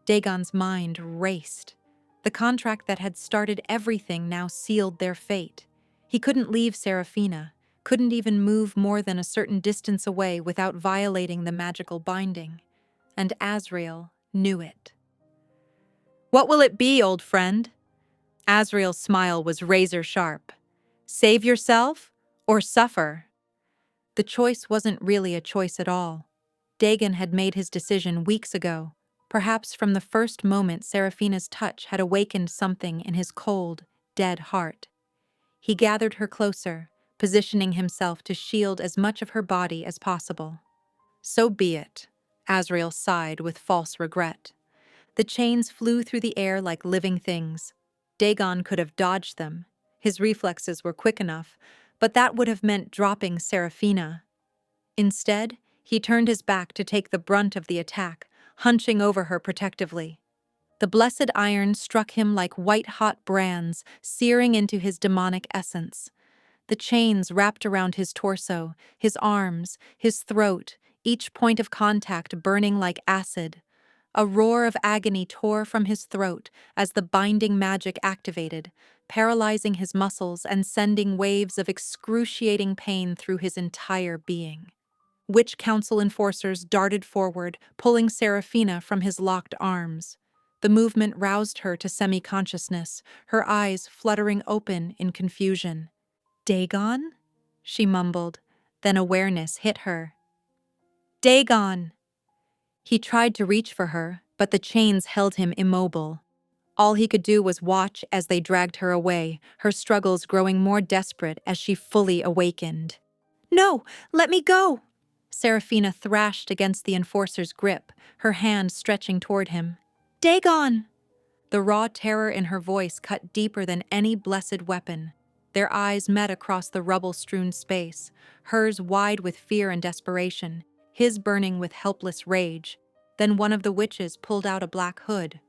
Dagon's mind raced. The contract that had started everything now sealed their fate. He couldn't leave Seraphina, couldn't even move more than a certain distance away without violating the magical binding. And Azrael knew it. "What will it be, old friend?" Azrael's smile was razor sharp. "Save yourself or suffer?" The choice wasn't really a choice at all. Dagon had made his decision weeks ago. Perhaps from the first moment Seraphina's touch had awakened something in his cold, dead heart. He gathered her closer, positioning himself to shield as much of her body as possible. "So be it," Azrael sighed with false regret. The chains flew through the air like living things. Dagon could have dodged them. His reflexes were quick enough, but that would have meant dropping Seraphina. Instead, he turned his back to take the brunt of the attack, hunching over her protectively. The blessed iron struck him like white-hot brands, searing into his demonic essence. The chains wrapped around his torso, his arms, his throat, each point of contact burning like acid. A roar of agony tore from his throat as the binding magic activated, paralyzing his muscles and sending waves of excruciating pain through his entire being. Witch Council enforcers darted forward, pulling Seraphina from his locked arms. The movement roused her to semi-consciousness, her eyes fluttering open in confusion. "Dagon?" she mumbled, then awareness hit her. "Dagon!" He tried to reach for her, but the chains held him immobile. All he could do was watch as they dragged her away, her struggles growing more desperate as she fully awakened. "No, let me go!" Seraphina thrashed against the enforcer's grip, her hand stretching toward him. "Dagon!" The raw terror in her voice cut deeper than any blessed weapon. Their eyes met across the rubble-strewn space, hers wide with fear and desperation, his burning with helpless rage. Then one of the witches pulled out a black hood.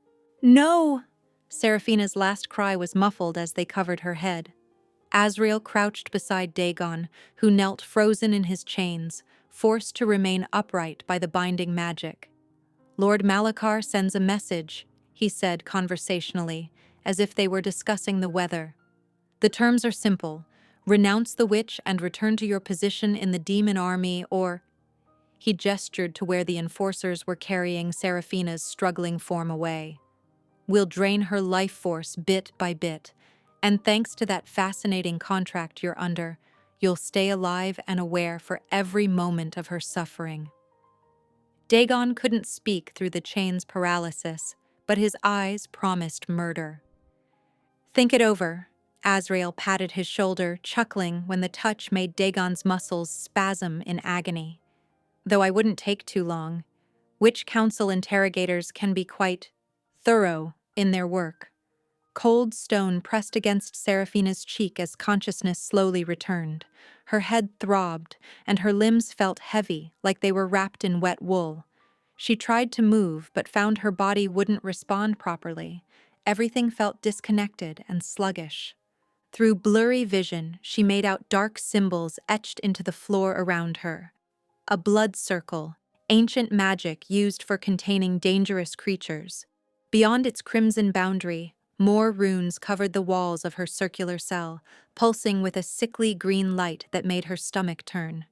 "No!" Seraphina's last cry was muffled as they covered her head. Azrael crouched beside Dagon, who knelt frozen in his chains, forced to remain upright by the binding magic. "Lord Malachar sends a message," he said conversationally, as if they were discussing the weather. "The terms are simple. Renounce the witch and return to your position in the demon army, or—" He gestured to where the enforcers were carrying Seraphina's struggling form away. "We'll drain her life force bit by bit, and thanks to that fascinating contract you're under, you'll stay alive and aware for every moment of her suffering." Dagon couldn't speak through the chain's paralysis, but his eyes promised murder. "Think it over." Azrael patted his shoulder, chuckling when the touch made Dagon's muscles spasm in agony. "Though I wouldn't take too long. Witch Council interrogators can be quite thorough in their work." Cold stone pressed against Seraphina's cheek as consciousness slowly returned. Her head throbbed, and her limbs felt heavy, like they were wrapped in wet wool. She tried to move, but found her body wouldn't respond properly. Everything felt disconnected and sluggish. Through blurry vision, she made out dark symbols etched into the floor around her. A blood circle, ancient magic used for containing dangerous creatures. Beyond its crimson boundary, more runes covered the walls of her circular cell, pulsing with a sickly green light that made her stomach turn.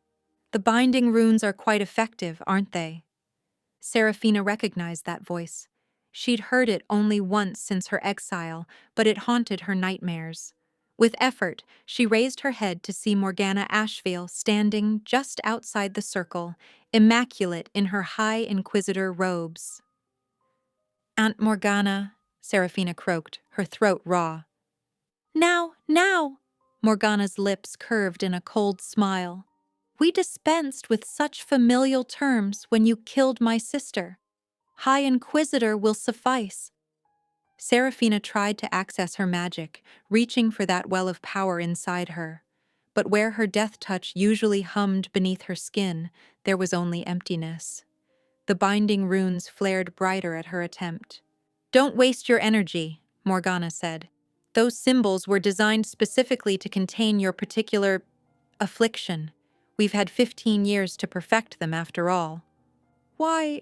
"The binding runes are quite effective, aren't they?" Seraphina recognized that voice. She'd heard it only once since her exile, but it haunted her nightmares. With effort, she raised her head to see Morgana Ashvale standing just outside the circle, immaculate in her high inquisitor robes. "Aunt Morgana," Seraphina croaked, her throat raw. Now! Morgana's lips curved in a cold smile. We dispensed with such familial terms when you killed my sister. High Inquisitor will suffice. Seraphina tried to access her magic, reaching for that well of power inside her. But where her death touch usually hummed beneath her skin, there was only emptiness. The binding runes flared brighter at her attempt. Don't waste your energy, Morgana said. Those symbols were designed specifically to contain your particular affliction. We've had 15 years to perfect them after all. Why?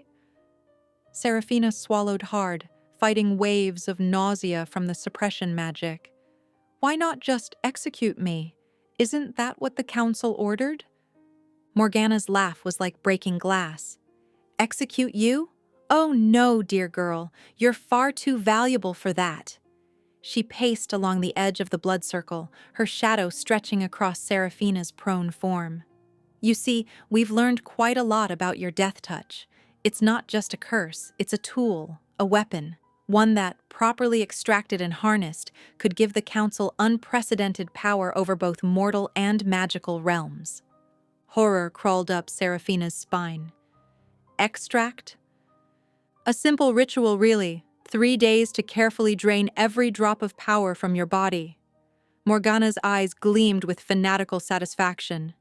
Seraphina swallowed hard, fighting waves of nausea from the suppression magic. Why not just execute me? Isn't that what the council ordered? Morgana's laugh was like breaking glass. Execute you? Oh no, dear girl, you're far too valuable for that. She paced along the edge of the blood circle, her shadow stretching across Seraphina's prone form. You see, we've learned quite a lot about your death touch. It's not just a curse, it's a tool, a weapon, one that, properly extracted and harnessed, could give the Council unprecedented power over both mortal and magical realms. Horror crawled up Seraphina's spine. Extract? A simple ritual, really. 3 days to carefully drain every drop of power from your body. Morgana's eyes gleamed with fanatical satisfaction.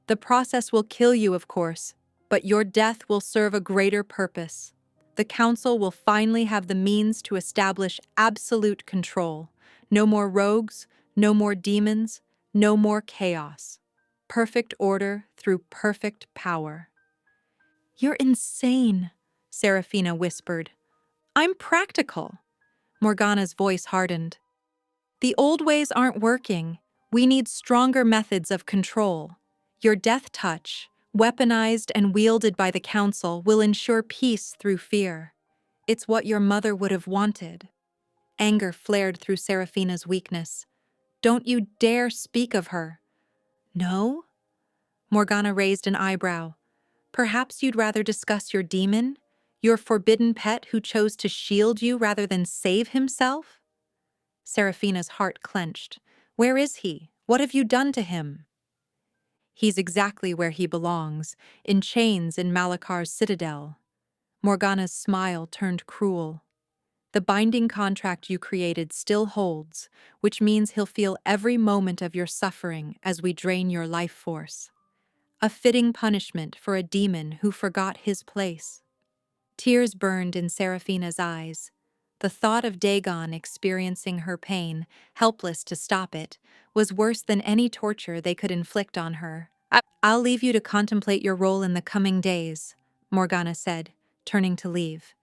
The process will kill you, of course, but your death will serve a greater purpose. The Council will finally have the means to establish absolute control. No more rogues, no more demons, no more chaos. Perfect order through perfect power. You're insane, Seraphina whispered. I'm practical. Morgana's voice hardened. The old ways aren't working. We need stronger methods of control. Your death touch, weaponized and wielded by the Council, will ensure peace through fear. It's what your mother would have wanted. Anger flared through Seraphina's weakness. Don't you dare speak of her. No? Morgana raised an eyebrow. Perhaps you'd rather discuss your demon? Your forbidden pet who chose to shield you rather than save himself? Seraphina's heart clenched. Where is he? What have you done to him? He's exactly where he belongs, in chains in Malakar's citadel. Morgana's smile turned cruel. The binding contract you created still holds, which means he'll feel every moment of your suffering as we drain your life force. A fitting punishment for a demon who forgot his place. Tears burned in Seraphina's eyes. The thought of Dagon experiencing her pain, helpless to stop it, was worse than any torture they could inflict on her. I'll leave you to contemplate your role in the coming days, Morgana said, turning to leave.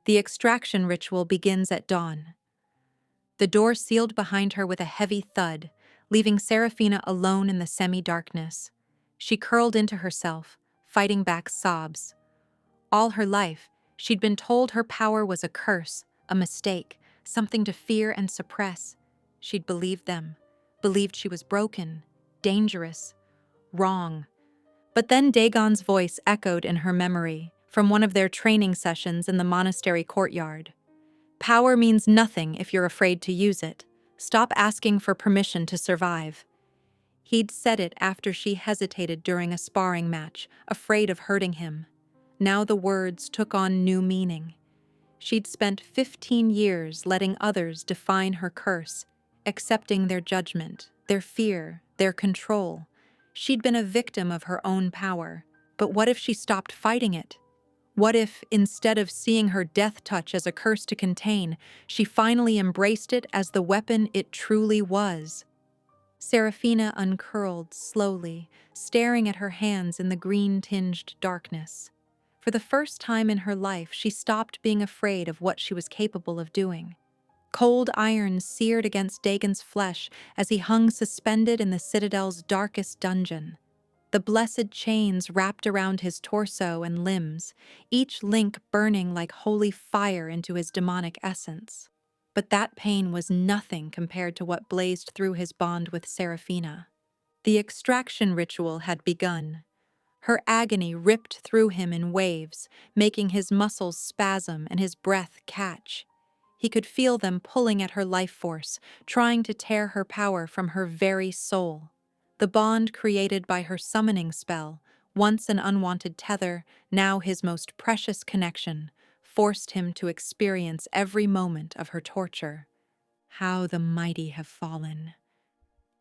The extraction ritual begins at dawn. The door sealed behind her with a heavy thud, leaving Seraphina alone in the semi-darkness. She curled into herself, fighting back sobs. All her life, she'd been told her power was a curse, a mistake, something to fear and suppress. She'd believed them, believed she was broken, dangerous, wrong. But then Dagon's voice echoed in her memory from one of their training sessions in the monastery courtyard. Power means nothing if you're afraid to use it. Stop asking for permission to survive. He'd said it after she hesitated during a sparring match, afraid of hurting him. Now the words took on new meaning. She'd spent 15 years letting others define her curse, accepting their judgment, their fear, their control. She'd been a victim of her own power. But what if she stopped fighting it? What if, instead of seeing her death touch as a curse to contain, she finally embraced it as the weapon it truly was? Seraphina uncurled slowly, staring at her hands in the green-tinged darkness. For the first time in her life, she stopped being afraid of what she was capable of doing. Cold iron seared against Dagon's flesh as he hung suspended in the citadel's darkest dungeon. The blessed chains wrapped around his torso and limbs, each link burning like holy fire into his demonic essence. But that pain was nothing compared to what blazed through his bond with Seraphina. The extraction ritual had begun. Her agony ripped through him in waves, making his muscles spasm and his breath catch. He could feel them pulling at her life force, trying to tear her power from her very soul. The bond created by her summoning spell, once an unwanted tether, now his most precious connection, forced him to experience every moment of her torture. How the mighty have fallen.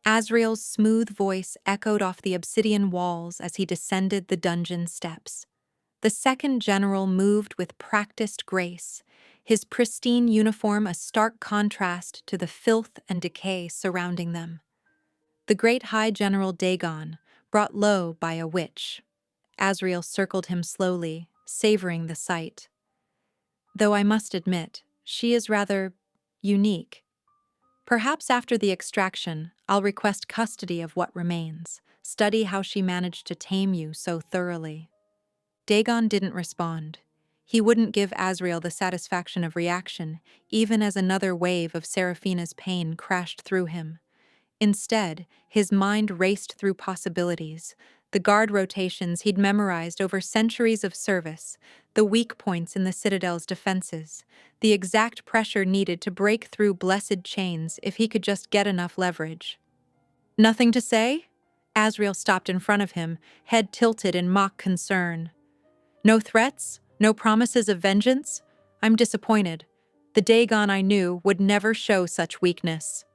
Asriel's smooth voice echoed off the obsidian walls as he descended the dungeon steps. The second general moved with practiced grace, his pristine uniform a stark contrast to the filth and decay surrounding them. The great High General Dagon, brought low by a witch. Asriel circled him slowly, savoring the sight. Though I must admit, she is rather unique. Perhaps after the extraction, I'll request custody of what remains, study how she managed to tame you so thoroughly. Dagon didn't respond. He wouldn't give Asriel the satisfaction of reaction, even as another wave of Seraphina's pain crashed through him. Instead, his mind raced through possibilities, the guard rotations he'd memorized over centuries of service, the weak points in the Citadel's defenses, the exact pressure needed to break through blessed chains if he could just get enough leverage. Nothing to say? Asriel stopped in front of him, head tilted in mock concern. No threats? No promises of vengeance? I'm disappointed. The Dagon I knew would never show such weakness.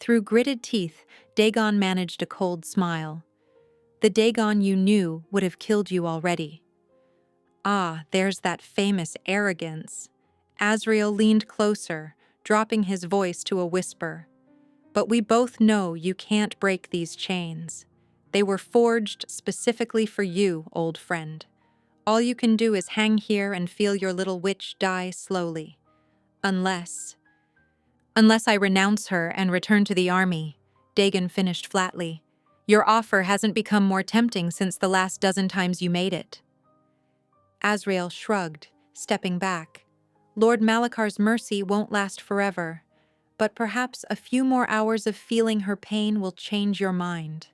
Through gritted teeth, Dagon managed a cold smile. The Dagon you knew would have killed you already. Ah, there's that famous arrogance. Asriel leaned closer, dropping his voice to a whisper. But we both know you can't break these chains. They were forged specifically for you, old friend. All you can do is hang here and feel your little witch die slowly. Unless I renounce her and return to the army, Dagon finished flatly. Your offer hasn't become more tempting since the last dozen times you made it. Asriel shrugged, stepping back. Lord Malakar's mercy won't last forever, but perhaps a few more hours of feeling her pain will change your mind.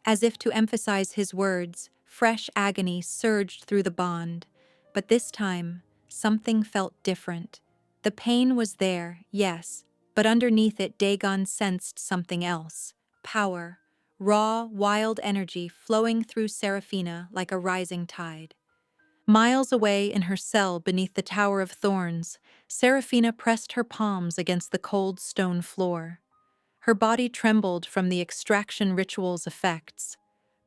As if to emphasize his words, fresh agony surged through the bond, but this time, something felt different. The pain was there, yes, but underneath it Dagon sensed something else. Power, raw, wild energy flowing through Seraphina like a rising tide. Miles away in her cell beneath the Tower of Thorns, Seraphina pressed her palms against the cold stone floor. Her body trembled from the extraction ritual's effects,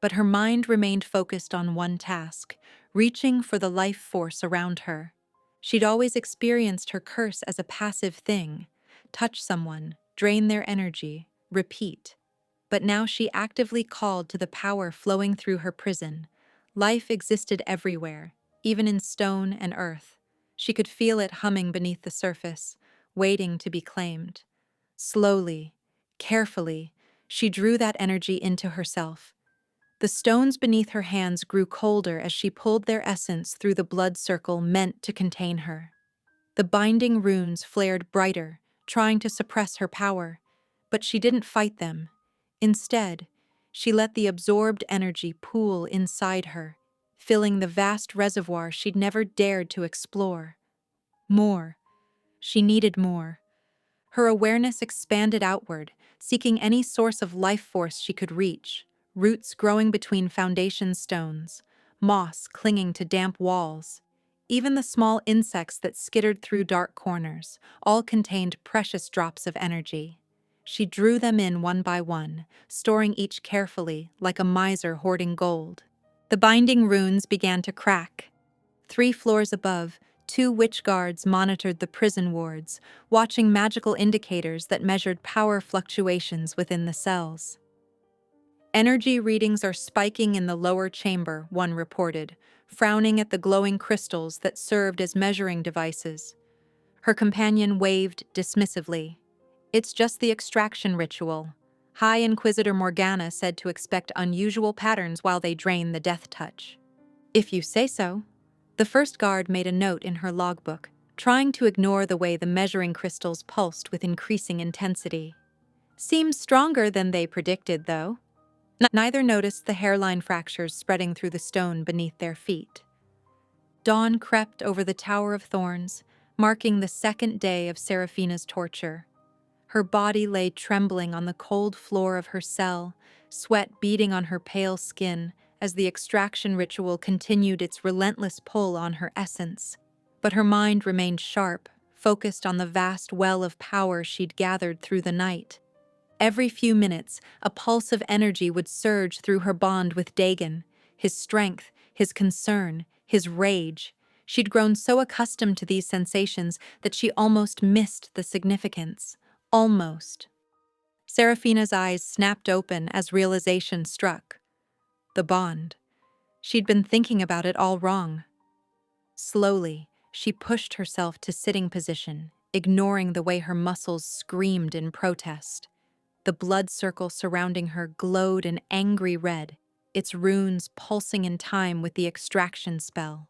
but her mind remained focused on one task, reaching for the life force around her. She'd always experienced her curse as a passive thing. Touch someone, drain their energy, repeat. But now she actively called to the power flowing through her prison. Life existed everywhere, even in stone and earth. She could feel it humming beneath the surface, waiting to be claimed. Slowly, carefully, she drew that energy into herself. The stones beneath her hands grew colder as she pulled their essence through the blood circle meant to contain her. The binding runes flared brighter, trying to suppress her power, but she didn't fight them. Instead, she let the absorbed energy pool inside her, filling the vast reservoir she'd never dared to explore. More. She needed more. Her awareness expanded outward, seeking any source of life force she could reach, roots growing between foundation stones, moss clinging to damp walls. Even the small insects that skittered through dark corners all contained precious drops of energy. She drew them in one by one, storing each carefully, like a miser hoarding gold. The binding runes began to crack. 3 floors above, 2 witch guards monitored the prison wards, watching magical indicators that measured power fluctuations within the cells. Energy readings are spiking in the lower chamber, one reported, frowning at the glowing crystals that served as measuring devices. Her companion waved dismissively. It's just the extraction ritual. High Inquisitor Morgana said to expect unusual patterns while they drain the death touch. If you say so. The first guard made a note in her logbook, trying to ignore the way the measuring crystals pulsed with increasing intensity. Seems stronger than they predicted, though. Neither noticed the hairline fractures spreading through the stone beneath their feet. Dawn crept over the Tower of Thorns, marking the second day of Serafina's torture. Her body lay trembling on the cold floor of her cell, sweat beading on her pale skin as the extraction ritual continued its relentless pull on her essence. But her mind remained sharp, focused on the vast well of power she'd gathered through the night. Every few minutes, a pulse of energy would surge through her bond with Dagon, his strength, his concern, his rage. She'd grown so accustomed to these sensations that she almost missed the significance. Almost. Serafina's eyes snapped open as realization struck. The bond. She'd been thinking about it all wrong. Slowly, she pushed herself to sitting position, ignoring the way her muscles screamed in protest. The blood circle surrounding her glowed an angry red, its runes pulsing in time with the extraction spell.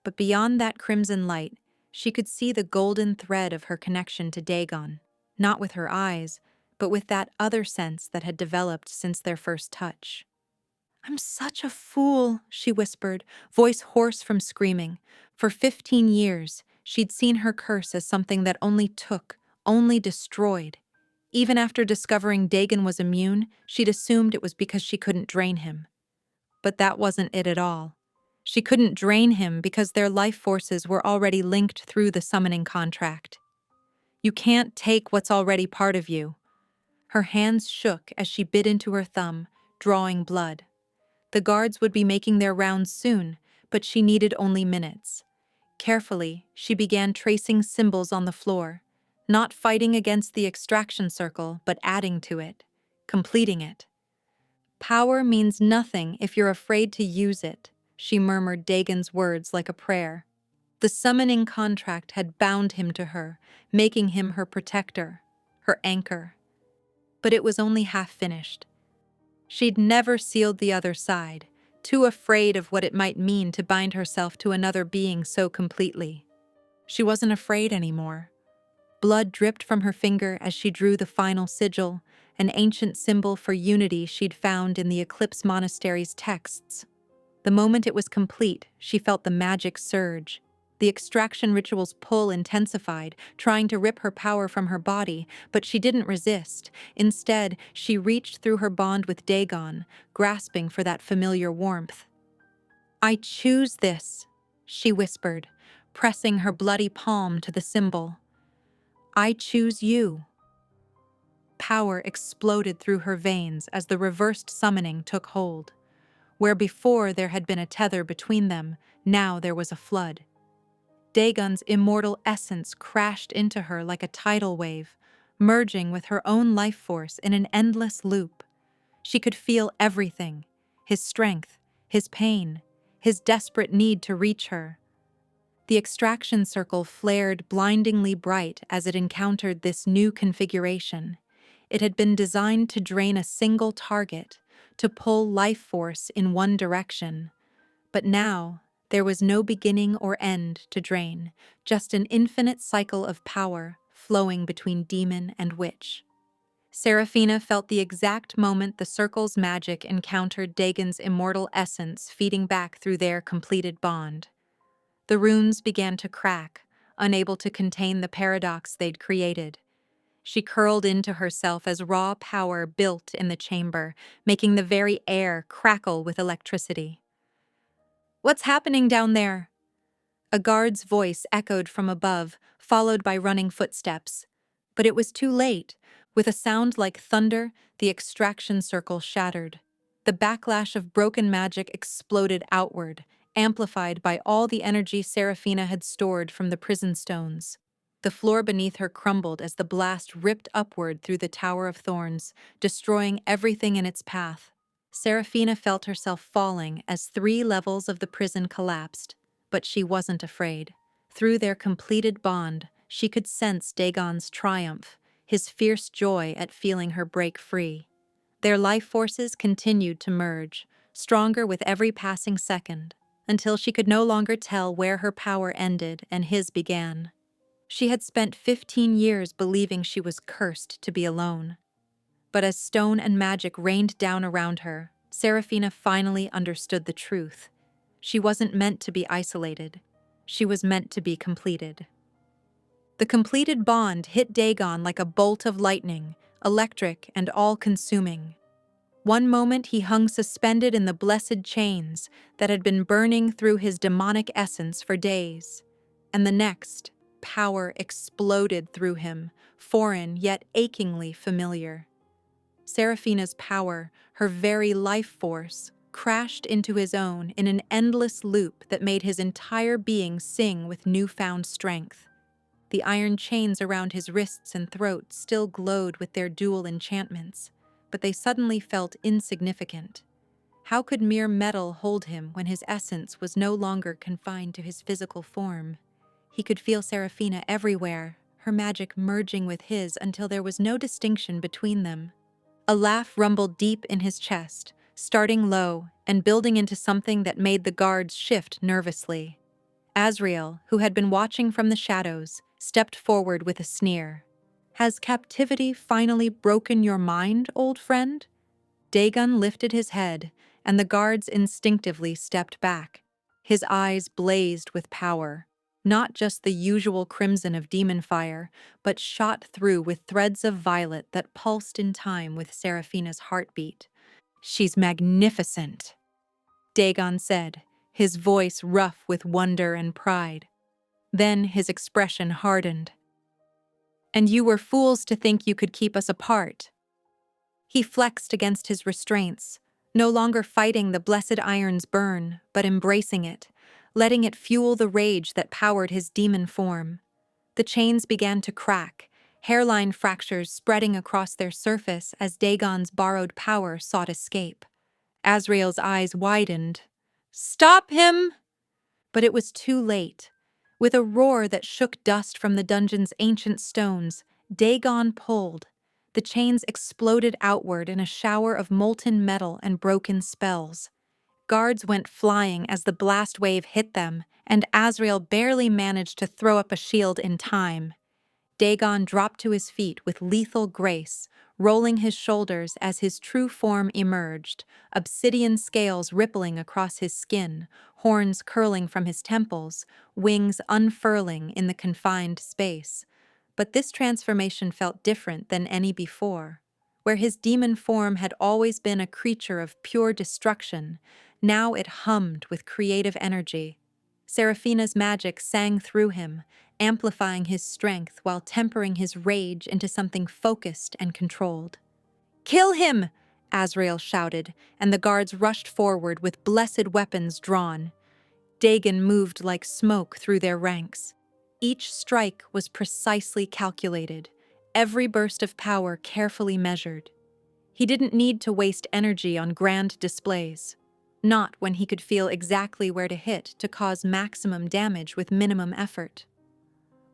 But beyond that crimson light, she could see the golden thread of her connection to Dagon, not with her eyes, but with that other sense that had developed since their first touch. "I'm such a fool," she whispered, voice hoarse from screaming. For 15 years, she'd seen her curse as something that only took, only destroyed. Even after discovering Dagon was immune, she'd assumed it was because she couldn't drain him. But that wasn't it at all. She couldn't drain him because their life forces were already linked through the summoning contract. You can't take what's already part of you. Her hands shook as she bit into her thumb, drawing blood. The guards would be making their rounds soon, but she needed only minutes. Carefully, she began tracing symbols on the floor, not fighting against the extraction circle, but adding to it, completing it. "Power means nothing if you're afraid to use it," she murmured Dagon's words like a prayer. The summoning contract had bound him to her, making him her protector, her anchor. But it was only half finished. She'd never sealed the other side, too afraid of what it might mean to bind herself to another being so completely. She wasn't afraid anymore. Blood dripped from her finger as she drew the final sigil, an ancient symbol for unity she'd found in the Eclipse Monastery's texts. The moment it was complete, she felt the magic surge. The extraction ritual's pull intensified, trying to rip her power from her body, but she didn't resist. Instead, she reached through her bond with Dagon, grasping for that familiar warmth. "I choose this," she whispered, pressing her bloody palm to the symbol. "I choose you." Power exploded through her veins as the reversed summoning took hold. Where before there had been a tether between them, now there was a flood. Dagon's immortal essence crashed into her like a tidal wave, merging with her own life force in an endless loop. She could feel everything: his strength, his pain, his desperate need to reach her. The extraction circle flared blindingly bright as it encountered this new configuration. It had been designed to drain a single target, to pull life force in one direction. But now, there was no beginning or end to drain, just an infinite cycle of power flowing between demon and witch. Serafina felt the exact moment the circle's magic encountered Dagon's immortal essence feeding back through their completed bond. The runes began to crack, unable to contain the paradox they'd created. She curled into herself as raw power built in the chamber, making the very air crackle with electricity. "What's happening down there?" A guard's voice echoed from above, followed by running footsteps. But it was too late. With a sound like thunder, the extraction circle shattered. The backlash of broken magic exploded outward, amplified by all the energy Serafina had stored from the prison stones. The floor beneath her crumbled as the blast ripped upward through the Tower of Thorns, destroying everything in its path. Serafina felt herself falling as 3 levels of the prison collapsed, but she wasn't afraid. Through their completed bond, she could sense Dagon's triumph, his fierce joy at feeling her break free. Their life forces continued to merge, stronger with every passing second, until she could no longer tell where her power ended and his began. She had spent 15 years believing she was cursed to be alone. But as stone and magic rained down around her, Serafina finally understood the truth. She wasn't meant to be isolated. She was meant to be completed. The completed bond hit Dagon like a bolt of lightning, electric and all-consuming. One moment he hung suspended in the blessed chains that had been burning through his demonic essence for days, and the next, power exploded through him, foreign yet achingly familiar. Seraphina's power, her very life force, crashed into his own in an endless loop that made his entire being sing with newfound strength. The iron chains around his wrists and throat still glowed with their dual enchantments, but they suddenly felt insignificant. How could mere metal hold him when his essence was no longer confined to his physical form? He could feel Seraphina everywhere, her magic merging with his until there was no distinction between them. A laugh rumbled deep in his chest, starting low and building into something that made the guards shift nervously. Azrael, who had been watching from the shadows, stepped forward with a sneer. "Has captivity finally broken your mind, old friend?" Dagon lifted his head, and the guards instinctively stepped back. His eyes blazed with power, not just the usual crimson of demon fire, but shot through with threads of violet that pulsed in time with Seraphina's heartbeat. "She's magnificent," Dagon said, his voice rough with wonder and pride. Then his expression hardened. "And you were fools to think you could keep us apart." He flexed against his restraints, no longer fighting the blessed iron's burn, but embracing it, letting it fuel the rage that powered his demon form. The chains began to crack, hairline fractures spreading across their surface as Dagon's borrowed power sought escape. Azrael's eyes widened. "Stop him!" But it was too late. With a roar that shook dust from the dungeon's ancient stones, Dagon pulled. The chains exploded outward in a shower of molten metal and broken spells. Guards went flying as the blast wave hit them, and Azrael barely managed to throw up a shield in time. Dagon dropped to his feet with lethal grace, rolling his shoulders as his true form emerged, obsidian scales rippling across his skin, horns curling from his temples, wings unfurling in the confined space. But this transformation felt different than any before. Where his demon form had always been a creature of pure destruction, now it hummed with creative energy. Seraphina's magic sang through him, amplifying his strength while tempering his rage into something focused and controlled. "Kill him!" Azrael shouted, and the guards rushed forward with blessed weapons drawn. Dagon moved like smoke through their ranks. Each strike was precisely calculated, every burst of power carefully measured. He didn't need to waste energy on grand displays. Not when he could feel exactly where to hit to cause maximum damage with minimum effort.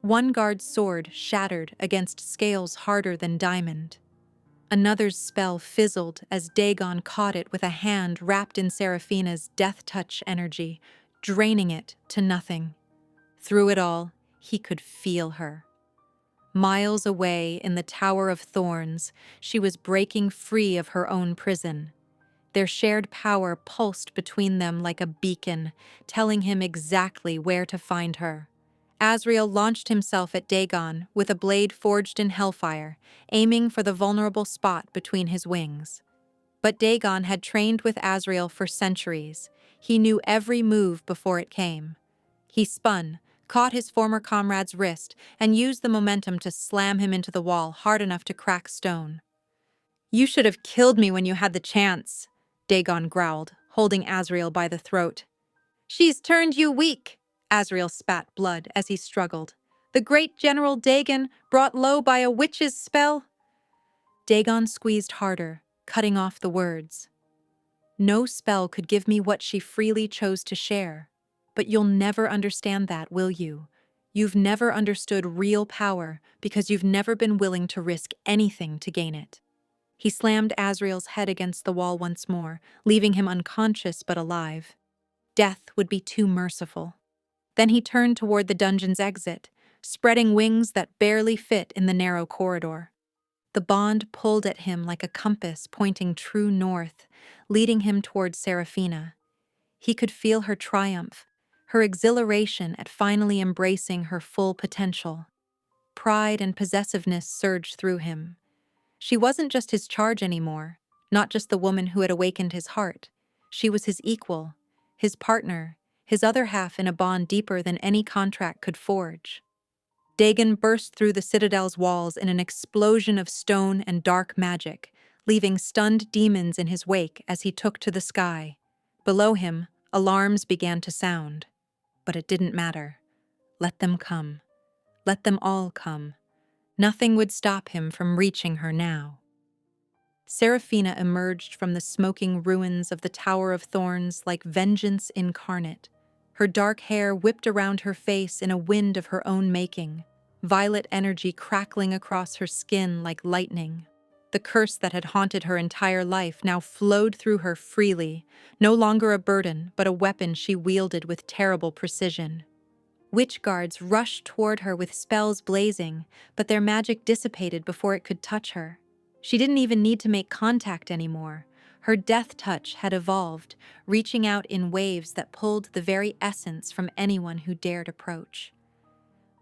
One guard's sword shattered against scales harder than diamond. Another's spell fizzled as Dagon caught it with a hand wrapped in Seraphina's death-touch energy, draining it to nothing. Through it all, he could feel her. Miles away in the Tower of Thorns, she was breaking free of her own prison. Their shared power pulsed between them like a beacon, telling him exactly where to find her. Azrael launched himself at Dagon with a blade forged in hellfire, aiming for the vulnerable spot between his wings. But Dagon had trained with Azrael for centuries. He knew every move before it came. He spun, caught his former comrade's wrist, and used the momentum to slam him into the wall hard enough to crack stone. "You should have killed me when you had the chance," Dagon growled, holding Azrael by the throat. "She's turned you weak," Azrael spat blood as he struggled. "The great General Dagon, brought low by a witch's spell?" Dagon squeezed harder, cutting off the words. "No spell could give me what she freely chose to share. But you'll never understand that, will you? You've never understood real power because you've never been willing to risk anything to gain it." He slammed Azrael's head against the wall once more, leaving him unconscious but alive. Death would be too merciful. Then he turned toward the dungeon's exit, spreading wings that barely fit in the narrow corridor. The bond pulled at him like a compass pointing true north, leading him toward Seraphina. He could feel her triumph, her exhilaration at finally embracing her full potential. pride and possessiveness surged through him. She wasn't just his charge anymore, not just the woman who had awakened his heart. She was his equal, his partner, his other half in a bond deeper than any contract could forge. Dagon burst through the citadel's walls in an explosion of stone and dark magic, leaving stunned demons in his wake as he took to the sky. Below him, alarms began to sound. But it didn't matter. Let them come. Let them all come. Nothing would stop him from reaching her now. Seraphina emerged from the smoking ruins of the Tower of Thorns like vengeance incarnate. Her dark hair whipped around her face in a wind of her own making, violet energy crackling across her skin like lightning. The curse that had haunted her entire life now flowed through her freely, no longer a burden, but a weapon she wielded with terrible precision. Witch guards rushed toward her with spells blazing, but their magic dissipated before it could touch her. She didn't even need to make contact anymore. Her death touch had evolved, reaching out in waves that pulled the very essence from anyone who dared approach.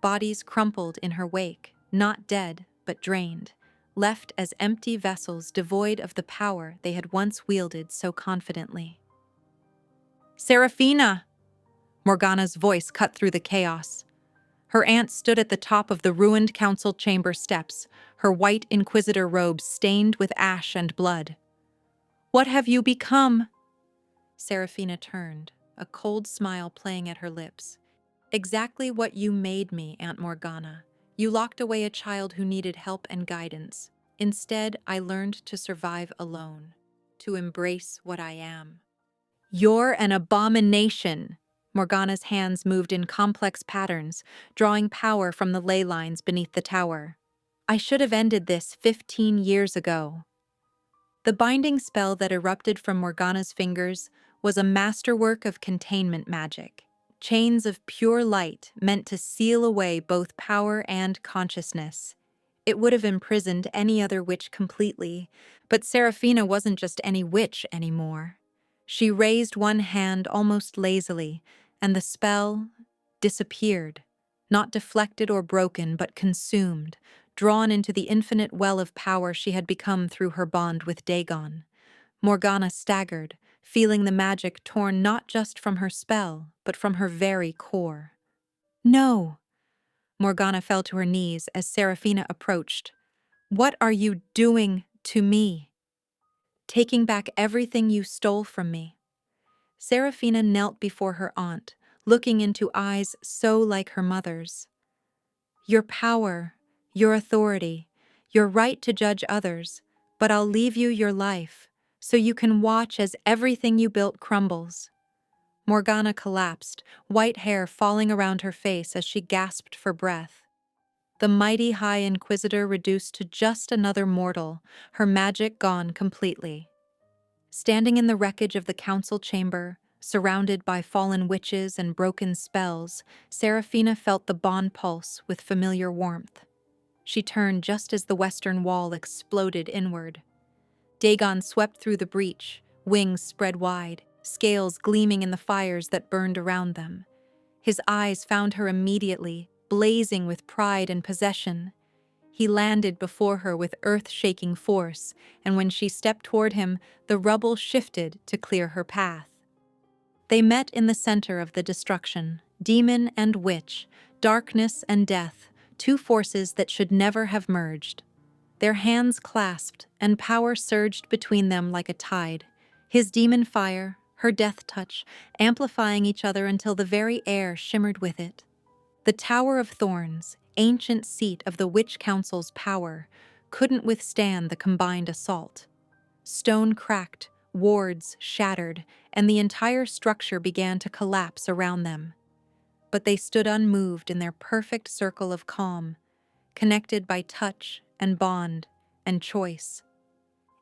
Bodies crumpled in her wake, not dead, but drained, left as empty vessels devoid of the power they had once wielded so confidently. "Seraphina!" Morgana's voice cut through the chaos. Her aunt stood at the top of the ruined council chamber steps, her white inquisitor robes stained with ash and blood. "What have you become?" Seraphina turned, a cold smile playing at her lips. "Exactly what you made me, Aunt Morgana. You locked away a child who needed help and guidance. Instead, I learned to survive alone, to embrace what I am." "You're an abomination!" Morgana's hands moved in complex patterns, drawing power from the ley lines beneath the tower. "I should have ended this 15 years ago." The binding spell that erupted from Morgana's fingers was a masterwork of containment magic. Chains of pure light meant to seal away both power and consciousness. It would have imprisoned any other witch completely, but Seraphina wasn't just any witch anymore. She raised one hand almost lazily, and the spell disappeared, not deflected or broken, but consumed, drawn into the infinite well of power she had become through her bond with Dagon. Morgana staggered, feeling the magic torn not just from her spell, but from her very core. "No!" Morgana fell to her knees as Seraphina approached. "What are you doing to me?" "Taking back everything you stole from me." Seraphina knelt before her aunt, looking into eyes so like her mother's. "Your power, your authority, your right to judge others, but I'll leave you your life, so you can watch as everything you built crumbles." Morgana collapsed, white hair falling around her face as she gasped for breath. The mighty High Inquisitor reduced to just another mortal, her magic gone completely. Standing in the wreckage of the council chamber, surrounded by fallen witches and broken spells, Seraphina felt the bond pulse with familiar warmth. She turned just as the western wall exploded inward. Dagon swept through the breach, wings spread wide, scales gleaming in the fires that burned around them. His eyes found her immediately, blazing with pride and possession. He landed before her with earth-shaking force, and when she stepped toward him, the rubble shifted to clear her path. They met in the center of the destruction, demon and witch, darkness and death, two forces that should never have merged. Their hands clasped, and power surged between them like a tide. His demon fire, her death touch, amplifying each other until the very air shimmered with it. The Tower of Thorns, ancient seat of the Witch Council's power, couldn't withstand the combined assault. Stone cracked, wards shattered, and the entire structure began to collapse around them. But they stood unmoved in their perfect circle of calm, connected by touch and bond and choice.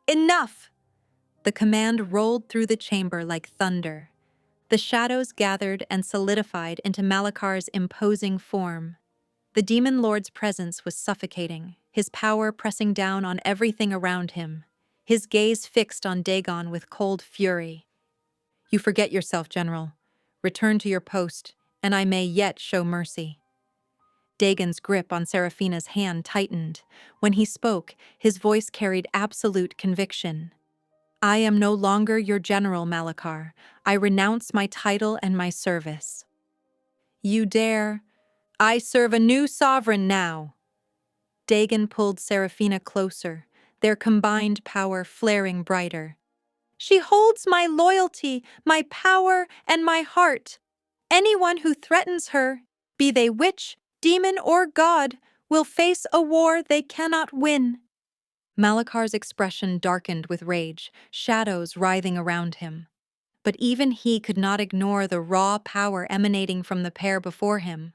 "Enough!" The command rolled through the chamber like thunder. The shadows gathered and solidified into Malakar's imposing form. The demon lord's presence was suffocating, his power pressing down on everything around him, his gaze fixed on Dagon with cold fury. "You forget yourself, General. Return to your post, and I may yet show mercy." Dagon's grip on Seraphina's hand tightened. When he spoke, his voice carried absolute conviction. "I am no longer your general, Malachar. I renounce my title and my service." "You dare? I serve a new sovereign now." Dagon pulled Seraphina closer, their combined power flaring brighter. "She holds my loyalty, my power, and my heart. Anyone who threatens her, be they witch, demon, or god, will face a war they cannot win." Malachar's expression darkened with rage, shadows writhing around him. But even he could not ignore the raw power emanating from the pair before him.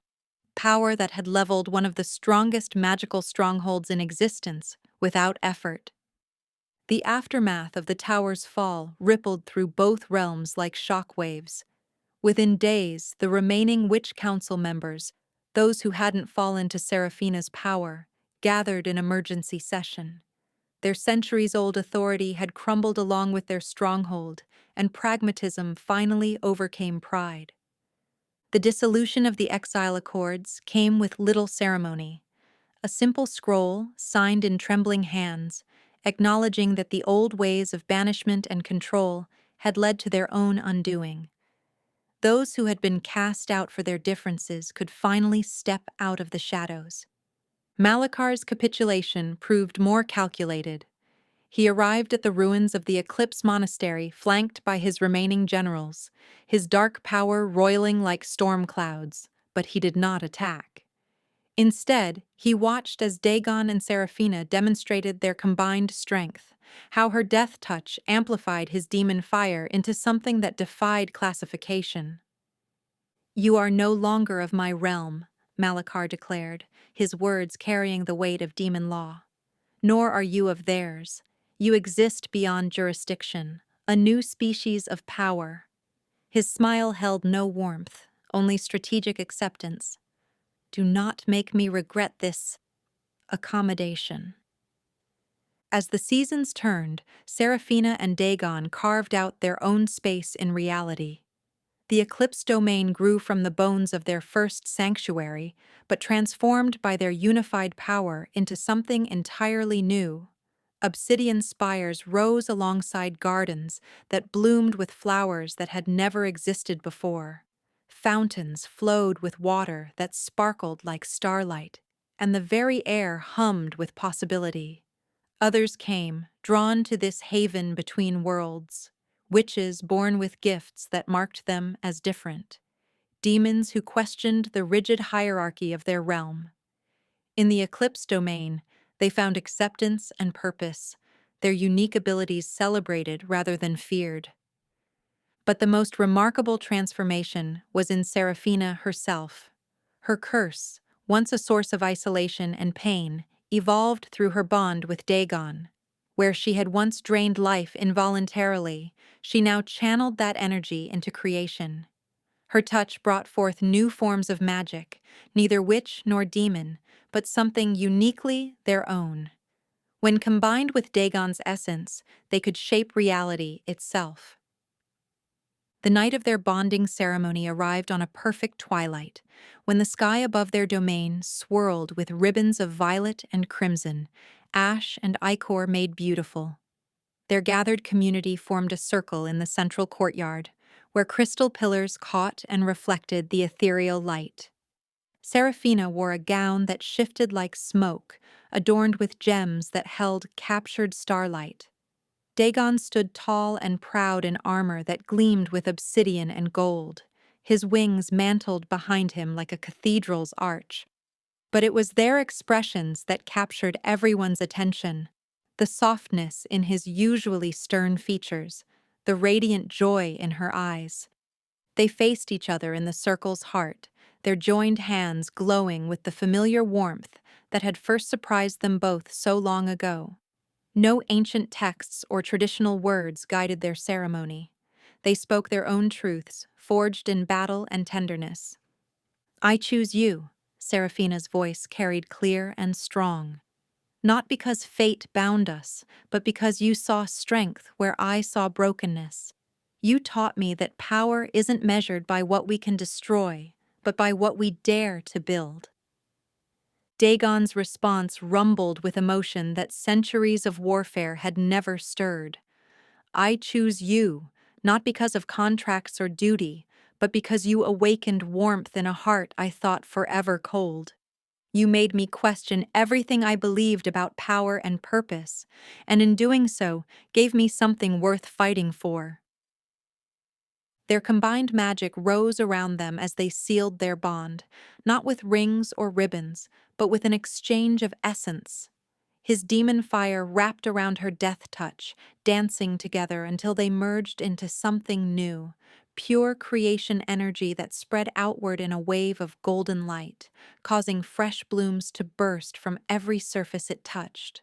Power that had leveled one of the strongest magical strongholds in existence without effort. The aftermath of the tower's fall rippled through both realms like shock waves. Within days, the remaining Witch Council members, those who hadn't fallen to Seraphina's power, gathered in emergency session. Their centuries-old authority had crumbled along with their stronghold, and pragmatism finally overcame pride. The dissolution of the exile accords came with little ceremony. A simple scroll, signed in trembling hands, acknowledging that the old ways of banishment and control had led to their own undoing. Those who had been cast out for their differences could finally step out of the shadows. Malachar's capitulation proved more calculated. He arrived at the ruins of the Eclipse Monastery flanked by his remaining generals, his dark power roiling like storm clouds, but he did not attack. Instead, he watched as Dagon and Seraphina demonstrated their combined strength, how her death touch amplified his demon fire into something that defied classification. "You are no longer of my realm," Malachar declared, his words carrying the weight of demon law. "Nor are you of theirs. You exist beyond jurisdiction, a new species of power." His smile held no warmth, only strategic acceptance. "Do not make me regret this accommodation." As the seasons turned, Seraphina and Dagon carved out their own space in reality. The Eclipse domain grew from the bones of their first sanctuary, but transformed by their unified power into something entirely new. Obsidian spires rose alongside gardens that bloomed with flowers that had never existed before. Fountains flowed with water that sparkled like starlight, and the very air hummed with possibility. Others came, drawn to this haven between worlds. Witches born with gifts that marked them as different. Demons who questioned the rigid hierarchy of their realm. In the Eclipse domain, they found acceptance and purpose, their unique abilities celebrated rather than feared. But the most remarkable transformation was in Seraphina herself. Her curse, once a source of isolation and pain, evolved through her bond with Dagon. Where she had once drained life involuntarily, she now channeled that energy into creation. Her touch brought forth new forms of magic, neither witch nor demon, but something uniquely their own. When combined with Dagon's essence, they could shape reality itself. The night of their bonding ceremony arrived on a perfect twilight, when the sky above their domain swirled with ribbons of violet and crimson, ash and ichor made beautiful. Their gathered community formed a circle in the central courtyard, where crystal pillars caught and reflected the ethereal light. Seraphina wore a gown that shifted like smoke, adorned with gems that held captured starlight. Dagon stood tall and proud in armor that gleamed with obsidian and gold, his wings mantled behind him like a cathedral's arch. But it was their expressions that captured everyone's attention. The softness in his usually stern features, the radiant joy in her eyes. They faced each other in the circle's heart, their joined hands glowing with the familiar warmth that had first surprised them both so long ago. No ancient texts or traditional words guided their ceremony. They spoke their own truths, forged in battle and tenderness. "I choose you," Seraphina's voice carried clear and strong. "Not because fate bound us, but because you saw strength where I saw brokenness. You taught me that power isn't measured by what we can destroy, but by what we dare to build." Dagon's response rumbled with emotion that centuries of warfare had never stirred. I choose you, not because of contracts or duty, but because you awakened warmth in a heart I thought forever cold. You made me question everything I believed about power and purpose, and in doing so, gave me something worth fighting for. Their combined magic rose around them as they sealed their bond, not with rings or ribbons, but with an exchange of essence. His demon fire wrapped around her death touch, dancing together until they merged into something new, pure creation energy that spread outward in a wave of golden light, causing fresh blooms to burst from every surface it touched.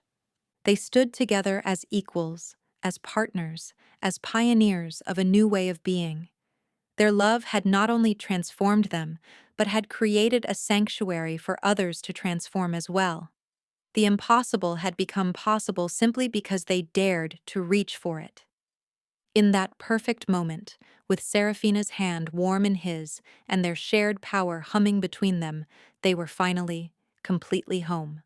They stood together as equals, as partners, as pioneers of a new way of being. Their love had not only transformed them, but had created a sanctuary for others to transform as well. The impossible had become possible simply because they dared to reach for it. In that perfect moment, with Seraphina's hand warm in his and their shared power humming between them, they were finally, completely home.